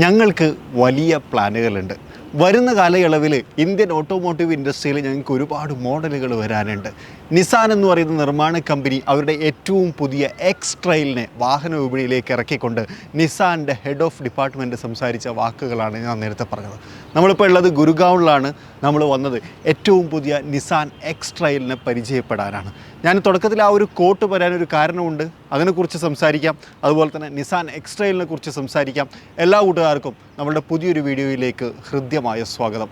ഞങ്ങൾക്ക് വലിയ പ്ലാനുകളുണ്ട്. വരുന്ന കാലയളവിൽ ഇന്ത്യൻ ഓട്ടോമോട്ടീവ് ഇൻഡസ്ട്രിയിൽ ഞങ്ങൾക്ക് ഒരുപാട് മോഡലുകൾ വരാനുണ്ട്. നിസാൻ എന്ന് പറയുന്ന നിർമ്മാണ കമ്പനി അവരുടെ ഏറ്റവും പുതിയ എക്സ് ട്രയലിനെ വാഹന വിപണിയിലേക്ക് ഇറക്കിക്കൊണ്ട് നിസാൻ്റെ ഹെഡ് ഓഫ് ഡിപ്പാർട്ട്മെൻറ്റ് സംസാരിച്ച വാക്കുകളാണ് ഞാൻ നേരത്തെ പറഞ്ഞത്. നമ്മളിപ്പോൾ ഉള്ളത് ഗുരുഗാവിലാണ് നമ്മൾ വന്നത്. ഏറ്റവും പുതിയ നിസാൻ എക്സ് ട്രയലിനെ പരിചയപ്പെടാനാണ്. ഞാൻ തുടക്കത്തിൽ ആ ഒരു കോട്ട് വരാനൊരു കാരണമുണ്ട്, അതിനെക്കുറിച്ച് സംസാരിക്കാം. അതുപോലെ തന്നെ നിസാൻ എക്സ് ട്രയലിനെ കുറിച്ച് സംസാരിക്കാം. എല്ലാ കൂട്ടുകാർക്കും നമ്മളുടെ പുതിയൊരു വീഡിയോയിലേക്ക് ഹൃദ്യമായ സ്വാഗതം.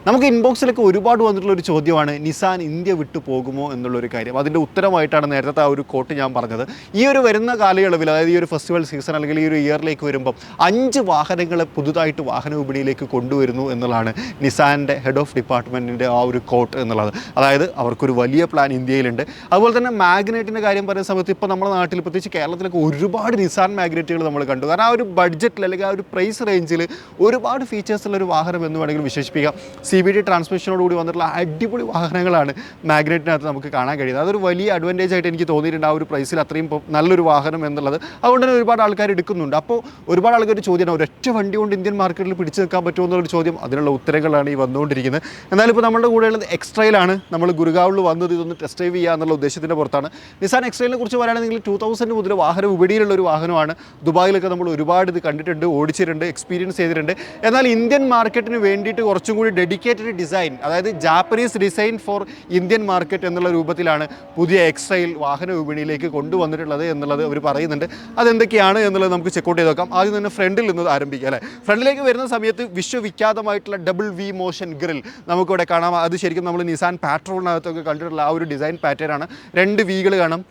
നമുക്ക് ഇൻബോക്സിലൊക്കെ ഒരുപാട് വന്നിട്ടുള്ളൊരു ചോദ്യമാണ് നിസാൻ ഇന്ത്യ വിട്ടു പോകുമോ എന്നുള്ളൊരു കാര്യം. അതിൻ്റെ ഉത്തരമായിട്ടാണ് നേരത്തെ ആ ഒരു കോട്ട് ഞാൻ പറഞ്ഞത്. ഈ ഒരു വരുന്ന കാലയളവിൽ, അതായത് ഈ ഒരു ഫെസ്റ്റിവൽ സീസൺ അല്ലെങ്കിൽ ഈ ഒരു ഇയറിലേക്ക് വരുമ്പം 5 വാഹനങ്ങളെ പുതുതായിട്ട് വാഹന വിപണിയിലേക്ക് കൊണ്ടുവരുന്നു എന്നുള്ളതാണ് നിസാൻ്റെ ഹെഡ് ഓഫ് ഡിപ്പാർട്ട്മെൻറ്റിൻ്റെ ആ ഒരു കോട്ട് എന്നുള്ളത്. അതായത് അവർക്കൊരു വലിയ പ്ലാൻ ഇന്ത്യയിലുണ്ട്. അതുപോലെ തന്നെ മാഗ്നറ്റിൻ്റെ കാര്യം പറയുന്ന സമയത്ത് ഇപ്പോൾ നമ്മുടെ നാട്ടിൽ, പ്രത്യേകിച്ച് കേരളത്തിലൊക്കെ ഒരുപാട് നിസാൻ മാഗ്നറ്റുകൾ നമ്മൾ കണ്ടു. കാരണം ആ ഒരു ബഡ്ജറ്റിൽ അല്ലെങ്കിൽ ആ ഒരു പ്രൈസ് റേഞ്ചിൽ ഒരുപാട് ഫീച്ചേഴ്സുള്ളൊരു വാഹനം എന്ന് വേണമെങ്കിൽ വിശേഷിപ്പിക്കാം. CVT ട്രാൻസ്മിഷനോടുകൂടി വന്നിട്ടുള്ള അടിപൊളി വാഹനങ്ങളാണ് മാഗ്നറ്റിനകത്ത് നമുക്ക് കാണാൻ കഴിയുന്നത്. അതൊരു വലിയ അഡ്വാൻറ്റേജ് ആയിട്ട് എനിക്ക് തോന്നിയിട്ടുണ്ട്, ആ ഒരു പ്രൈസിൽ അത്രയും നല്ലൊരു വാഹനം എന്നുള്ളത്. അതുകൊണ്ട് തന്നെ ഒരുപാട് ആൾക്കാർ എടുക്കുന്നുണ്ട്. അപ്പോൾ ഒരുപാട് ആൾക്കാർ ചോദ്യമാണ്, ഒരൊറ്റ വണ്ടി കൊണ്ട് ഇന്ത്യൻ മാർക്കറ്റിൽ പിടിച്ചു നിൽക്കാൻ പറ്റുമോ എന്നുള്ളൊരു ചോദ്യം. അതിനുള്ള ഉത്തരങ്ങളാണ് ഈ വന്നുകൊണ്ടിരിക്കുന്നത്. എന്നാലും ഇപ്പോൾ നമ്മുടെ കൂടെയുള്ളത് എക്സ് ട്രയലാണ്. നമ്മൾ ഗുരുഗാവിൽ വന്നത് ഇതൊന്ന് ടെസ്റ്റ് ഡ്രൈവ് ചെയ്യുക എന്നുള്ള ഉദ്ദേശത്തിൻ്റെ പുറത്താണ്. നിസാൻ എക്സ് ട്രയലിനെ കുറിച്ച് പറയുകയാണെങ്കിൽ 2000 മുതൽ വാഹന വിപണിയിലുള്ള ഒരു വാഹനമാണ്. ദുബായിലൊക്കെ നമ്മൾ ഒരുപാട് ഇത് കണ്ടിട്ടുണ്ട്, ഓടിച്ചിട്ടുണ്ട്, എക്സ്പീരിയൻസ് ചെയ്തിട്ടുണ്ട്. എന്നാൽ ഇന്ത്യൻ മാർക്കറ്റിന് വേണ്ടിയിട്ട് കുറച്ചും കൂടി ഡെഡിക്കേറ്റഡ് ഡിസൈൻ, അതായത് Japanese design for Indian market എന്നുള്ള രൂപത്തിലാണ് പുതിയ എക്സ് ട്രയൽ വാഹന വിപണിയിലേക്ക് കൊണ്ടുവന്നിട്ടുള്ളത് എന്നുള്ളത് അവർ പറയുന്നുണ്ട്. അതെന്തൊക്കെയാണ് എന്നുള്ളത് നമുക്ക് ചെക്കൗട്ട് ചെയ്ത് നോക്കാം. ആദ്യം തന്നെ ഫ്രണ്ടിൽ നിന്ന് ആരംഭിക്കുക അല്ലേ. ഫ്രണ്ടിലേക്ക് വരുന്ന സമയത്ത് വിശ്വവിഖ്യാതമായിട്ടുള്ള ഡബിൾ വി മോഷൻ ഗ്രിൽ നമുക്കിവിടെ കാണാം. അത് ശരിക്കും നമ്മൾ നിസാൻ പാട്രോളിനകത്തൊക്കെ കണ്ടിട്ടുള്ള ആ ഒരു ഡിസൈൻ പാറ്റേൺ ആണ്. 2 വീകൾ കാണാം,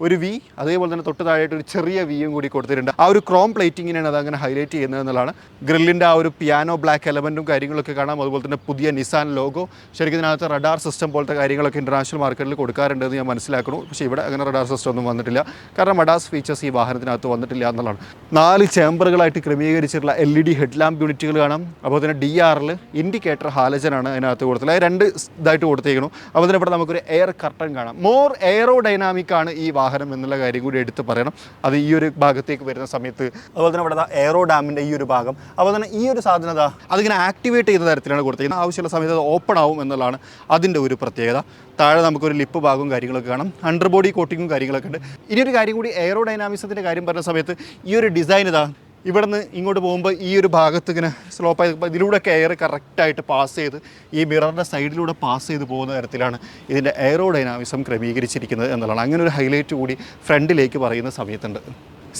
ഒരു വി, അതേപോലെ തന്നെ തൊട്ട് താഴെയായിട്ട് ഒരു ചെറിയ വിയും കൂടി കൊടുത്തിട്ടുണ്ട്. ആ ഒരു ക്രോം പ്ലേറ്റിങ്ങിനാണ് അതങ്ങനെ ഹൈലൈറ്റ് ചെയ്യുന്നത് എന്നുള്ളതാണ്. ഗ്രില്ലിൻ്റെ ആ ഒരു പിയാനോ ബ്ലാക്ക് എലമെൻറ്റും കാര്യങ്ങളൊക്കെ കാണാം. അതുപോലെ തന്നെ പുതിയ നിസാൻ ലോഗോ. ശരിക്കും ഇതിനകത്ത് റഡാർ സിസ്റ്റം പോലത്തെ കാര്യങ്ങളൊക്കെ ഇൻ്റർനാഷണൽ മാർക്കറ്റിൽ കൊടുക്കാറുണ്ടെന്ന് ഞാൻ മനസ്സിലാക്കുന്നു. പക്ഷേ ഇവിടെ അങ്ങനെ റഡാർ സിസ്റ്റം ഒന്നും വന്നിട്ടില്ല. കാരണം അഡാസ് ഫീച്ചേഴ്സ് ഈ വാഹനത്തിനകത്ത് വന്നിട്ടില്ല എന്നുള്ളതാണ്. 4 ചേമ്പറുകളായിട്ട് ക്രമീകരിച്ചിട്ടുള്ള LED ഹെഡ് ലാമ്പ് യൂണിറ്റുകൾ കാണാം. അപ്പോൾ തന്നെ DRL ഇൻഡിക്കേറ്റർ ഹാലജനാണ് അതിനകത്ത് കൊടുത്തില്ല. 2 ഇതായിട്ട് കൊടുത്തേക്കുന്നു. അപ്പോൾ തന്നെ ഇവിടെ നമുക്കൊരു എയർ കർട്ടൻ കാണാം. മോർ എയറോ ഡൈനാമിക് ആണ് ഈ വാഹനം എന്നുള്ള കാര്യം കൂടി എടുത്ത് പറയണം. അത് ഈ ഒരു ഭാഗത്തേക്ക് വരുന്ന സമയത്ത്, അതുപോലെ തന്നെ ഇവിടെ എയറോ ഡാമിൻ്റെ ഈ ഒരു ഭാഗം, അതുപോലെ തന്നെ ഈ ഒരു സാധനത അതിങ്ങനെ ആക്ടിവേറ്റ് ചെയ്യുന്ന തരത്തിലാണ് കൊടുത്തിരിക്കുന്നത്. ആവശ്യമുള്ള സമയത്ത് അത് ഓപ്പൺ ആവും എന്നുള്ളതാണ് അതിൻ്റെ ഒരു പ്രത്യേകത. താഴെ നമുക്കൊരു ലിപ്പ് ഭാഗവും കാര്യങ്ങളൊക്കെ കാണാം. അണ്ടർ ബോഡി കോട്ടിങ്ങും കാര്യങ്ങളൊക്കെ ഉണ്ട്. ഇനി ഒരു കാര്യം കൂടി, എയറോ ഡൈനാമിക്സത്തിൻ്റെ കാര്യം പറഞ്ഞ സമയത്ത് ഈ ഒരു ഡിസൈൻ ഇതാ ഇവിടെ നിന്ന് ഇങ്ങോട്ട് പോകുമ്പോൾ ഈ ഒരു ഭാഗത്ത് ഇങ്ങനെ സ്ലോപ്പായി ഇതിലൂടെയൊക്കെ എയർ കറക്റ്റായിട്ട് പാസ് ചെയ്ത് ഈ മിററിൻ്റെ സൈഡിലൂടെ പാസ് ചെയ്ത് പോകുന്ന തരത്തിലാണ് ഇതിൻ്റെ എയറോ ഡൈനാമിസം ക്രമീകരിച്ചിരിക്കുന്നത് എന്നുള്ളതാണ്. അങ്ങനെ ഒരു ഹൈലൈറ്റ് കൂടി ഫ്രണ്ടിലേക്ക് പറയുന്ന സമയത്തുണ്ട്.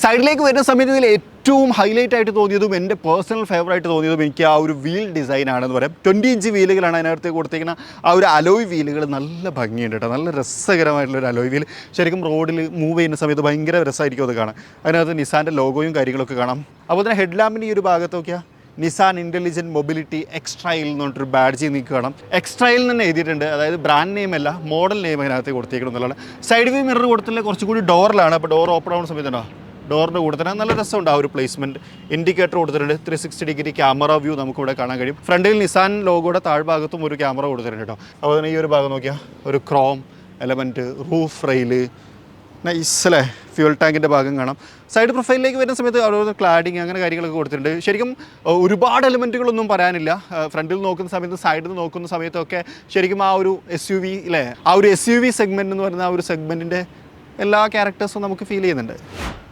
സൈഡിലേക്ക് വരുന്ന സമയത്ത് ഇതിൽ ഏറ്റവും ഹൈലൈറ്റ് ആയിട്ട് തോന്നിയതും എൻ്റെ പേഴ്സണൽ ഫേവറായിട്ട് തോന്നിയതും എനിക്ക് ആ ഒരു വീൽ ഡിസൈൻ ആണെന്ന് പറയാം. 20 ഇഞ്ച് വീലുകളാണ് അതിനകത്ത് കൊടുത്തിരിക്കുന്ന. ആ ഒരു അലോയ് വീലുകൾ നല്ല ഭംഗിയുണ്ട് കേട്ടോ, നല്ല രസകരമായിട്ടുള്ളൊരു അലോയ് വീൽ. ശരിക്കും റോഡിൽ മൂവ് ചെയ്യുന്ന സമയത്ത് ഭയങ്കര രസമായിരിക്കും അത് കാണാൻ. അതിനകത്ത് നിസാൻ്റെ ലോഗോയും കാര്യങ്ങളൊക്കെ കാണാം. അപ്പോൾ തന്നെ ഹെഡ് ലാമ്പിൻ്റെ ഈ ഒരു ഭാഗത്ത് നോക്കിയാൽ Nissan intelligent mobility X trial എന്ന് പറഞ്ഞിട്ടൊരു ബാഡ്ജ് നീക്കി കാണാം. എക്സ് ട്രയൽ തന്നെ എഴുതിയിട്ടുണ്ട്. അതായത് ബ്രാൻഡ് നെയിം അല്ല, മോഡൽ നെയിം അതിനകത്ത് കൊടുത്തേക്കണം എന്നുള്ളതാണ്. സൈഡ് വ്യൂ മിറർ കൊടുത്തില്ല, കുറച്ചുകൂടി ഡോറിലാണ്. അപ്പോൾ ഡോർ ഓപ്പൺ ആവുന്ന സമയത്തുണ്ടോ, ഡോറിൻ്റെ കൂടെ തന്നെ നല്ല രസമുണ്ട് ആ ഒരു പ്ലേസ്മെൻറ്റ്. ഇൻഡിക്കേറ്റർ കൊടുത്തിട്ടുണ്ട്. 360 ഡിഗ്രി ക്യാമറ വ്യൂ നമുക്കിവിടെ കാണാൻ കഴിയും. ഫ്രണ്ടിൽ നിസാൻ ലോഗോയുടെ താഴ്ഭാഗത്തും ഒരു ക്യാമറ കൊടുത്തിട്ടുണ്ട് കേട്ടോ. അപ്പോൾ തന്നെ ഈ ഒരു ഭാഗം നോക്കിയാൽ ഒരു ക്രോം എലമെൻറ്റ്, റൂഫ് റെയില്, നൈസല്ലേ, ഫ്യൂൽ ടാങ്കിൻ്റെ ഭാഗം കാണാം. സൈഡ് പ്രൊഫൈലിലേക്ക് വരുന്ന സമയത്ത് അവിടെ ക്ലാഡിങ് അങ്ങനെ കാര്യങ്ങളൊക്കെ കൊടുത്തിട്ടുണ്ട്. ശരിക്കും ഒരുപാട് എലമെൻറ്റുകളൊന്നും പറയാനില്ല. ഫ്രണ്ടിൽ നോക്കുന്ന സമയത്ത്, സൈഡിൽ നിന്ന് നോക്കുന്ന സമയത്തൊക്കെ ശരിക്കും ആ ഒരു SUV അല്ലേ, ആ ഒരു SUV സെഗ്മെൻറ്റ് എന്ന് പറയുന്ന ആ ഒരു സെഗ്മെൻറ്റിൻ്റെ എല്ലാ ക്യാരക്ടേഴ്സും നമുക്ക് ഫീൽ ചെയ്യുന്നുണ്ട്.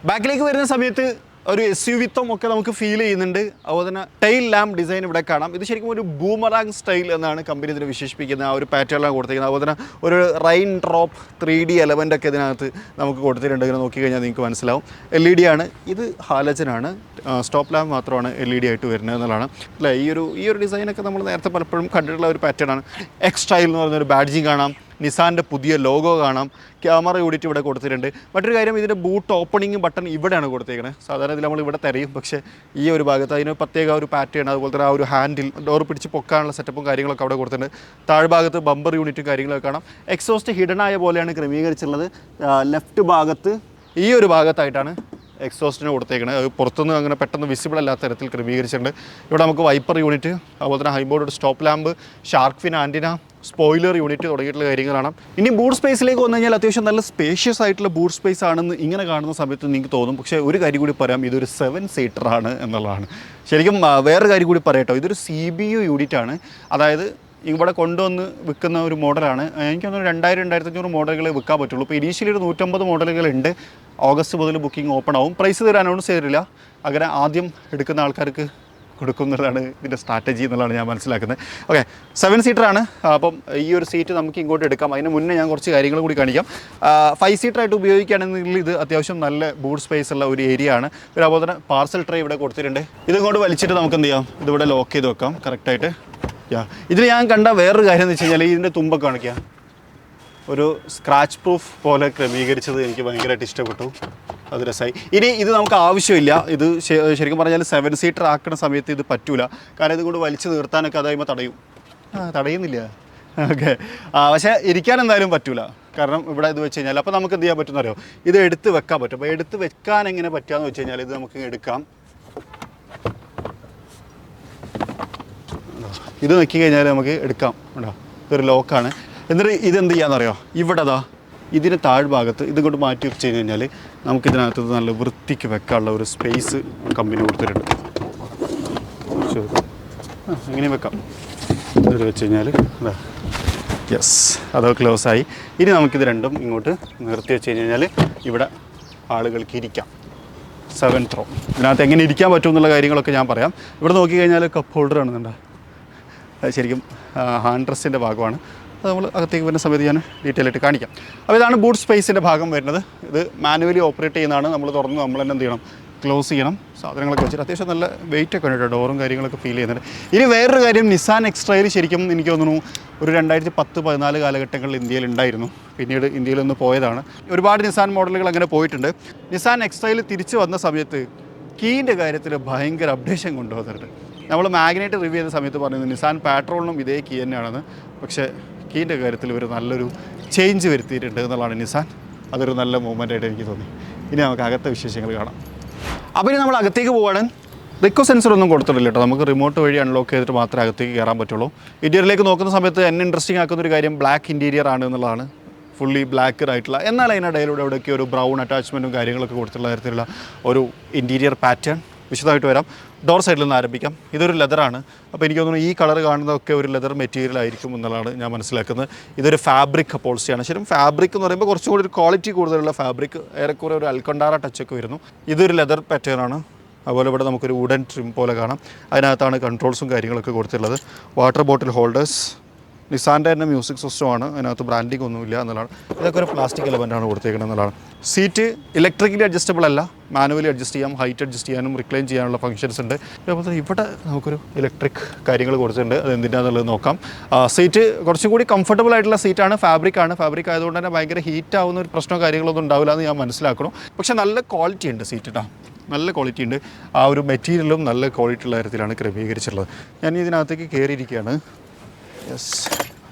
ബാക്കിലേക്ക് വരുന്ന സമയത്ത് ഒരു SUV-ത്വം ഒക്കെ നമുക്ക് ഫീൽ ചെയ്യുന്നുണ്ട്. അതുപോലെ തന്നെ ടൈൽ ലാമ്പ് ഡിസൈൻ ഇവിടെ കാണാം. ഇത് ശരിക്കും ഒരു ബൂമറാങ് സ്റ്റൈൽ എന്നാണ് കമ്പനി ഇതിനെ വിശേഷിപ്പിക്കുന്നത്. ആ ഒരു പാറ്റേണിലാണ് കൊടുത്തിരിക്കുന്നത്. അതുപോലെ തന്നെ ഒരു റെയിൻ ഡ്രോപ്പ് 3D എലമെൻ്റ് ഒക്കെ ഇതിനകത്ത് നമുക്ക് കൊടുത്തിട്ടുണ്ട്. ഇങ്ങനെ നോക്കിക്കഴിഞ്ഞാൽ നിങ്ങൾക്ക് മനസ്സിലാവും. LED ആണ് ഇത്, ഹാലജനാണ്. സ്റ്റോപ്പ് ലാമ്പ് മാത്രമാണ് LED ആയിട്ട് വരുന്നത് എന്നുള്ളതാണ് അല്ലേ. ഈ ഒരു ഡിസൈനൊക്കെ നമ്മൾ നേരത്തെ പലപ്പോഴും കണ്ടിട്ടുള്ള ഒരു പാറ്റേൺ ആണ്. എക്സ് ട്രയൽ എന്ന് പറയുന്നൊരു ബാഡ്ജിങ് കാണാം. നിസാൻ്റെ പുതിയ ലോഗോ കാണാം. ക്യാമറ യൂണിറ്റ് ഇവിടെ കൊടുത്തിട്ടുണ്ട്. മറ്റൊരു കാര്യം, ഇതിൻ്റെ ബൂട്ട് ഓപ്പണിംഗ് ബട്ടൺ ഇവിടെയാണ് കൊടുത്തേക്കുന്നത്. സാധാരണ ഇതിൽ നമ്മൾ ഇവിടെ തരയും, പക്ഷേ ഈ ഒരു ഭാഗത്ത് അതിന് പ്രത്യേക ഒരു പാറ്റേൺ, അതുപോലെ തന്നെ ആ ഒരു ഹാൻഡിൽ ഡോർ പിടിച്ച് പൊക്കാനുള്ള സെറ്റപ്പും കാര്യങ്ങളൊക്കെ അവിടെ കൊടുത്തിട്ടുണ്ട്. താഴ്ഭാഗത്ത് ബമ്പർ യൂണിറ്റും കാര്യങ്ങളൊക്കെ കാണാം. എക്സോസ്റ്റ് ഹിഡൻ ആയ പോലെയാണ് ക്രമീകരിച്ചിട്ടുള്ളത്. ലെഫ്റ്റ് ഭാഗത്ത് ഈ ഒരു ഭാഗത്തായിട്ടാണ് എക്സോസ്റ്റിന് കൊടുത്തേക്കുന്നത്. അത് പുറത്തുനിന്ന് അങ്ങനെ പെട്ടെന്ന് വിസിബിൾ അല്ലാത്ത തരത്തിൽ ക്രമീകരിച്ചിട്ടുണ്ട്. ഇവിടെ നമുക്ക് വൈപ്പർ യൂണിറ്റ്, അതുപോലെ തന്നെ high board stop lamp, shark fin antenna, spoiler unit തുടങ്ങിയിട്ടുള്ള കാര്യങ്ങളാണ്. ഇനി ബൂട്ട് സ്പേസിലേക്ക് വന്നു കഴിഞ്ഞാൽ അത്യാവശ്യം നല്ല സ്പേഷ്യസ് ആയിട്ടുള്ള ബൂട്ട് സ്പേസ് ആണെന്ന് ഇങ്ങനെ കാണുന്ന സമയത്ത് നിങ്ങൾക്ക് തോന്നും. പക്ഷേ ഒരു കാര്യം കൂടി പറയാം, ഇതൊരു 7 സീറ്റർ ആണ് എന്നുള്ളതാണ്. ശരിക്കും വേറൊരു കാര്യം കൂടി പറയാട്ടോ, ഇതൊരു CBU യൂണിറ്റ് ആണ്. അതായത് ഇവിടെ കൊണ്ടുവന്ന് വിൽക്കുന്ന ഒരു മോഡലാണ്. എനിക്ക് തോന്നുന്നു 2000-2500 മോഡലുകളെ വിൽക്കാൻ പറ്റുള്ളൂ. ഇപ്പോൾ ഇനീഷ്യലി ഒരു 150 മോഡലുകളുണ്ട്. ഓഗസ്റ്റ് മുതൽ ബുക്കിംഗ് ഓപ്പൺ ആവും. പ്രൈസ് ഇതുവരെ അനൗൺസ് ചെയ്തിട്ടില്ല. അങ്ങനെ ആദ്യം എടുക്കുന്ന ആൾക്കാർക്ക് കൊടുക്കും എന്നുള്ളതാണ് ഇതിൻ്റെ സ്ട്രാറ്റജി എന്നുള്ളതാണ് ഞാൻ മനസ്സിലാക്കുന്നത്. ഓക്കെ, 7 സീറ്ററാണ്. അപ്പം ഈ ഒരു സീറ്റ് നമുക്ക് ഇങ്ങോട്ട് എടുക്കാം. അതിന് മുന്നേ ഞാൻ കുറച്ച് കാര്യങ്ങൾ കൂടി കാണിക്കാം. 5 സീറ്ററായിട്ട് ഉപയോഗിക്കുകയാണെന്നുണ്ടെങ്കിൽ ഇത് അത്യാവശ്യം നല്ല ബൂട്ട് സ്പേസ് ഉള്ള ഒരു ഏരിയ ആണ്. പിന്നെ അതുപോലെ തന്നെ പാർസൽ ട്രേ ഇവിടെ കൊടുത്തിട്ടുണ്ട്. ഇതിങ്ങോട്ട് വലിച്ചിട്ട് നമുക്ക് എന്ത് ചെയ്യാം, ഇതിവിടെ ലോക്ക് ചെയ്ത് വെക്കാം കറക്റ്റായിട്ട്. ഇതിൽ ഞാൻ കണ്ട വേറൊരു കാര്യം എന്ന് വെച്ച് കഴിഞ്ഞാൽ ഇതിൻ്റെ തുമ്പൊക്കെ കാണിക്കുക, ഒരു സ്ക്രാച്ച് പ്രൂഫ് പോലെ ക്രമീകരിച്ചത് എനിക്ക് ഭയങ്കരമായിട്ട് ഇഷ്ടപ്പെട്ടു. അത് രസമായി. ഇനി ഇത് നമുക്ക് ആവശ്യമില്ല. ഇത് ശരിക്കും പറഞ്ഞാൽ 7 സീറ്റർ ആക്കുന്ന സമയത്ത് ഇത് പറ്റൂല. കാരണം ഇതുകൊണ്ട് വലിച്ചു നിർത്താനൊക്കെ അതായത് തടയുന്നില്ല. ഓക്കെ, പക്ഷേ ഇരിക്കാൻ എന്തായാലും പറ്റൂല. കാരണം ഇവിടെ ഇത് വെച്ച് കഴിഞ്ഞാൽ അപ്പോൾ നമുക്ക് എന്ത് ചെയ്യാൻ പറ്റുമെന്ന് അറിയോ, ഇത് എടുത്ത് വെക്കാൻ പറ്റും. അപ്പോൾ എടുത്ത് വെക്കാൻ എങ്ങനെ പറ്റുകയെന്ന് വെച്ച് കഴിഞ്ഞാൽ ഇത് നമുക്ക് എടുക്കാം. ഇത് നോക്കി കഴിഞ്ഞാൽ നമുക്ക് എടുക്കാം. കേട്ടോ, ഇതൊരു ലോക്കാണ്. എന്നിട്ട് ഇതെന്ത് ചെയ്യാമെന്നറിയോ, ഇവിടെ ഇതിന് താഴ്ഭാഗത്ത് ഇതുകൊണ്ട് മാറ്റി വെച്ച് കഴിഞ്ഞാൽ നമുക്കിതിനകത്ത് നല്ല വൃത്തിക്ക് വെക്കാനുള്ള ഒരു സ്പേസ് കമ്പനി കൊടുത്തിട്ടുണ്ട്. അങ്ങനെ വെക്കാം. ഇത് വെച്ച് കഴിഞ്ഞാൽ യെസ്, അത് ക്ലോസ് ആയി. ഇനി നമുക്കിത് രണ്ടും ഇങ്ങോട്ട് നിർത്തി വെച്ച് കഴിഞ്ഞാൽ ഇവിടെ ആളുകൾക്ക് ഇരിക്കാം. 7th raw. ഇതിനകത്ത് എങ്ങനെ ഇരിക്കാൻ പറ്റും എന്നുള്ള കാര്യങ്ങളൊക്കെ ഞാൻ പറയാം. ഇവിടെ നോക്കിക്കഴിഞ്ഞാൽ കപ്പ് ഹോൾഡർ ആണെന്നുണ്ടോ, ശരിക്കും ഹാൻഡ് ഡ്രസ്സിൻ്റെ ഭാഗമാണ്. അത് നമ്മൾ അകത്തേക്ക് വരുന്ന സമയത്ത് ഞാൻ ഡീറ്റെയിൽ ആയിട്ട് കാണിക്കാം. അപ്പോൾ ഇതാണ് ബൂട്ട് സ്പേസിൻ്റെ ഭാഗം വരുന്നത്. ഇത് മാനുവലി ഓപ്പറേറ്റ് ചെയ്യുന്നതാണ്. നമ്മൾ തുറന്ന് നമ്മൾ തന്നെ എന്ത് ചെയ്യണം, ക്ലോസ് ചെയ്യണം. സാധനങ്ങളൊക്കെ വെച്ചിട്ട് അത്യാവശ്യം നല്ല വെയിറ്റ് ഒക്കെ ഉണ്ട്. ഡോറും കാര്യങ്ങളൊക്കെ ഫീൽ ചെയ്യുന്നുണ്ട്. ഇനി വേറൊരു കാര്യം, നിസാൻ എക്സ്ട്രയിൽ ശരിക്കും എനിക്ക് തോന്നുന്നു ഒരു 2010-14 കാലഘട്ടങ്ങളിൽ ഇന്ത്യയിൽ ഉണ്ടായിരുന്നു. പിന്നീട് ഇന്ത്യയിൽ നിന്ന് പോയതാണ്. ഒരുപാട് നിസാൻ മോഡലുകൾ അങ്ങനെ പോയിട്ടുണ്ട്. നിസാൻ എക്സ്ട്രയിൽ തിരിച്ച് വന്ന സമയത്ത് കീൻ്റെ കാര്യത്തിൽ ഭയങ്കര അപ്ഡേഷൻ കൊണ്ടുവന്നിട്ടുണ്ട്. നമ്മൾ മാഗ്നൈറ്റ് റിവ്യൂ ചെയ്ത സമയത്ത് പറയുന്നത് നിസാൻ പാട്രോളിനും ഇതേ കീ തന്നെയാണെന്ന്. പക്ഷേ കീൻ്റെ കാര്യത്തിൽ ഒരു നല്ലൊരു ചേഞ്ച് വരുത്തിയിട്ടുണ്ട് എന്നുള്ളതാണ് നിസാൻ. അതൊരു നല്ല മൂവ്മെൻ്റ് ആയിട്ട് എനിക്ക് തോന്നി. ഇനി നമുക്ക് അകത്തെ വിശേഷങ്ങൾ കാണാം. അപ്പോൾ ഇനി നമ്മൾ അകത്തേക്ക് പോവുകയാണ്. റിക്കോ സെൻസർ ഒന്നും കൊടുത്തിട്ടില്ല കേട്ടോ. നമുക്ക് റിമോട്ട് വഴി അൺലോക്ക് ചെയ്തിട്ട് മാത്രമേ അകത്തേക്ക് കയറാൻ പറ്റുള്ളൂ. ഇൻറ്റീരിയറിലേക്ക് നോക്കുന്ന സമയത്ത് എന്നെ ഇൻട്രസ്റ്റിംഗ് ആക്കുന്നൊരു കാര്യം ബ്ലാക്ക് ഇൻറ്റീരിയർ ആണ് എന്നുള്ളതാണ്. ഫുള്ളി ബ്ലാക്ക് ആയിട്ടുള്ള, എന്നാൽ അതിനിടയിലൂടെ എവിടെയൊക്കെ ഒരു ബ്രൗൺ അറ്റാച്ച്മെൻറ്റും കാര്യങ്ങളൊക്കെ കൊടുത്തുള്ള തരത്തിലുള്ള ഒരു ഇൻറ്റീരിയർ പാറ്റേൺ. വിശദമായിട്ട് വരാം. ഡോർ സൈഡിൽ നിന്ന് ആരംഭിക്കാം. ഇതൊരു ലെതറാണ്. അപ്പോൾ എനിക്ക് തോന്നുന്നു ഈ കളർ കാണുന്നതൊക്കെ ഒരു ലെതർ മെറ്റീരിയൽ ആയിരിക്കും എന്നുള്ളതാണ് ഞാൻ മനസ്സിലാക്കുന്നത്. ഇതൊരു ഫാബ്രിക് അപ്പോൾസിയാണ്. ശരിക്കും ഫാബ്രിക് എന്ന് പറയുമ്പോൾ കുറച്ചും കൂടി ഒരു ക്വാളിറ്റി കൂടുതലുള്ള ഫാബ്രിക്, ഏറെക്കുറെ ഒരു അൽക്കണ്ടാറ ടച്ചൊക്കെ വരുന്നു. ഇതൊരു ലെതർ പാറ്റേൺ ആണ്. അതുപോലെ ഇവിടെ നമുക്കൊരു വുഡൻ ട്രിം പോലെ കാണാം. അതിനകത്താണ് കൺട്രോൾസും കാര്യങ്ങളൊക്കെ കൊടുത്തിട്ടുള്ളത്. വാട്ടർ ബോട്ടിൽ ഹോൾഡേഴ്സ്, നിസാൻ്റെ തന്നെ മ്യൂസിക് സിസ്റ്റമാണ്. അതിനകത്ത് ബ്രാൻഡിങ് ഒന്നുമില്ല എന്നുള്ളതാണ്. ഇതൊക്കെ ഒരു പ്ലാസ്റ്റിക് എലമെൻ്റാണ് കൊടുത്തേക്കുന്നത് എന്നുള്ളതാണ്. സീറ്റ് ഇലക്ട്രിക്കലി അഡ്ജസ്റ്റബിൾ അല്ല, മാനുവലി അഡ്ജസ്റ്റ് ചെയ്യാം. ഹൈറ്റ് അഡ്ജസ്റ്റ് ചെയ്യാനും റിക്ലൈൻ ചെയ്യാനുള്ള ഫംഗ്ഷൻസ് ഉണ്ട്. അതുപോലെ തന്നെ ഇവിടെ നമുക്കൊരു ഇലക്ട്രിക് കാര്യങ്ങൾ കൊടുത്തിട്ടുണ്ട്. അത് എന്തിനാണെന്നുള്ളത് നോക്കാം. സീറ്റ് കുറച്ചും കൂടി കംഫർട്ടബിൾ ആയിട്ടുള്ള സീറ്റാണ്. ഫാബ്രിക് ആയതുകൊണ്ട് തന്നെ ഭയങ്കര ഹീറ്റ് ആവുന്ന ഒരു പ്രശ്നമോ കാര്യങ്ങളൊന്നും ഉണ്ടാവില്ല എന്ന് ഞാൻ മനസ്സിലാക്കണം. പക്ഷേ നല്ല ക്വാളിറ്റി ഉണ്ട് സീറ്റ് കേട്ടോ, നല്ല ക്വാളിറ്റി ഉണ്ട്. ആ ഒരു മെറ്റീരിയലും നല്ല ക്വാളിറ്റി ഉള്ള തരത്തിലാണ് ക്രമീകരിച്ചിട്ടുള്ളത്. ഞാൻ ഇതിനകത്തേക്ക് കയറിയിരിക്കുകയാണ്. യെസ്,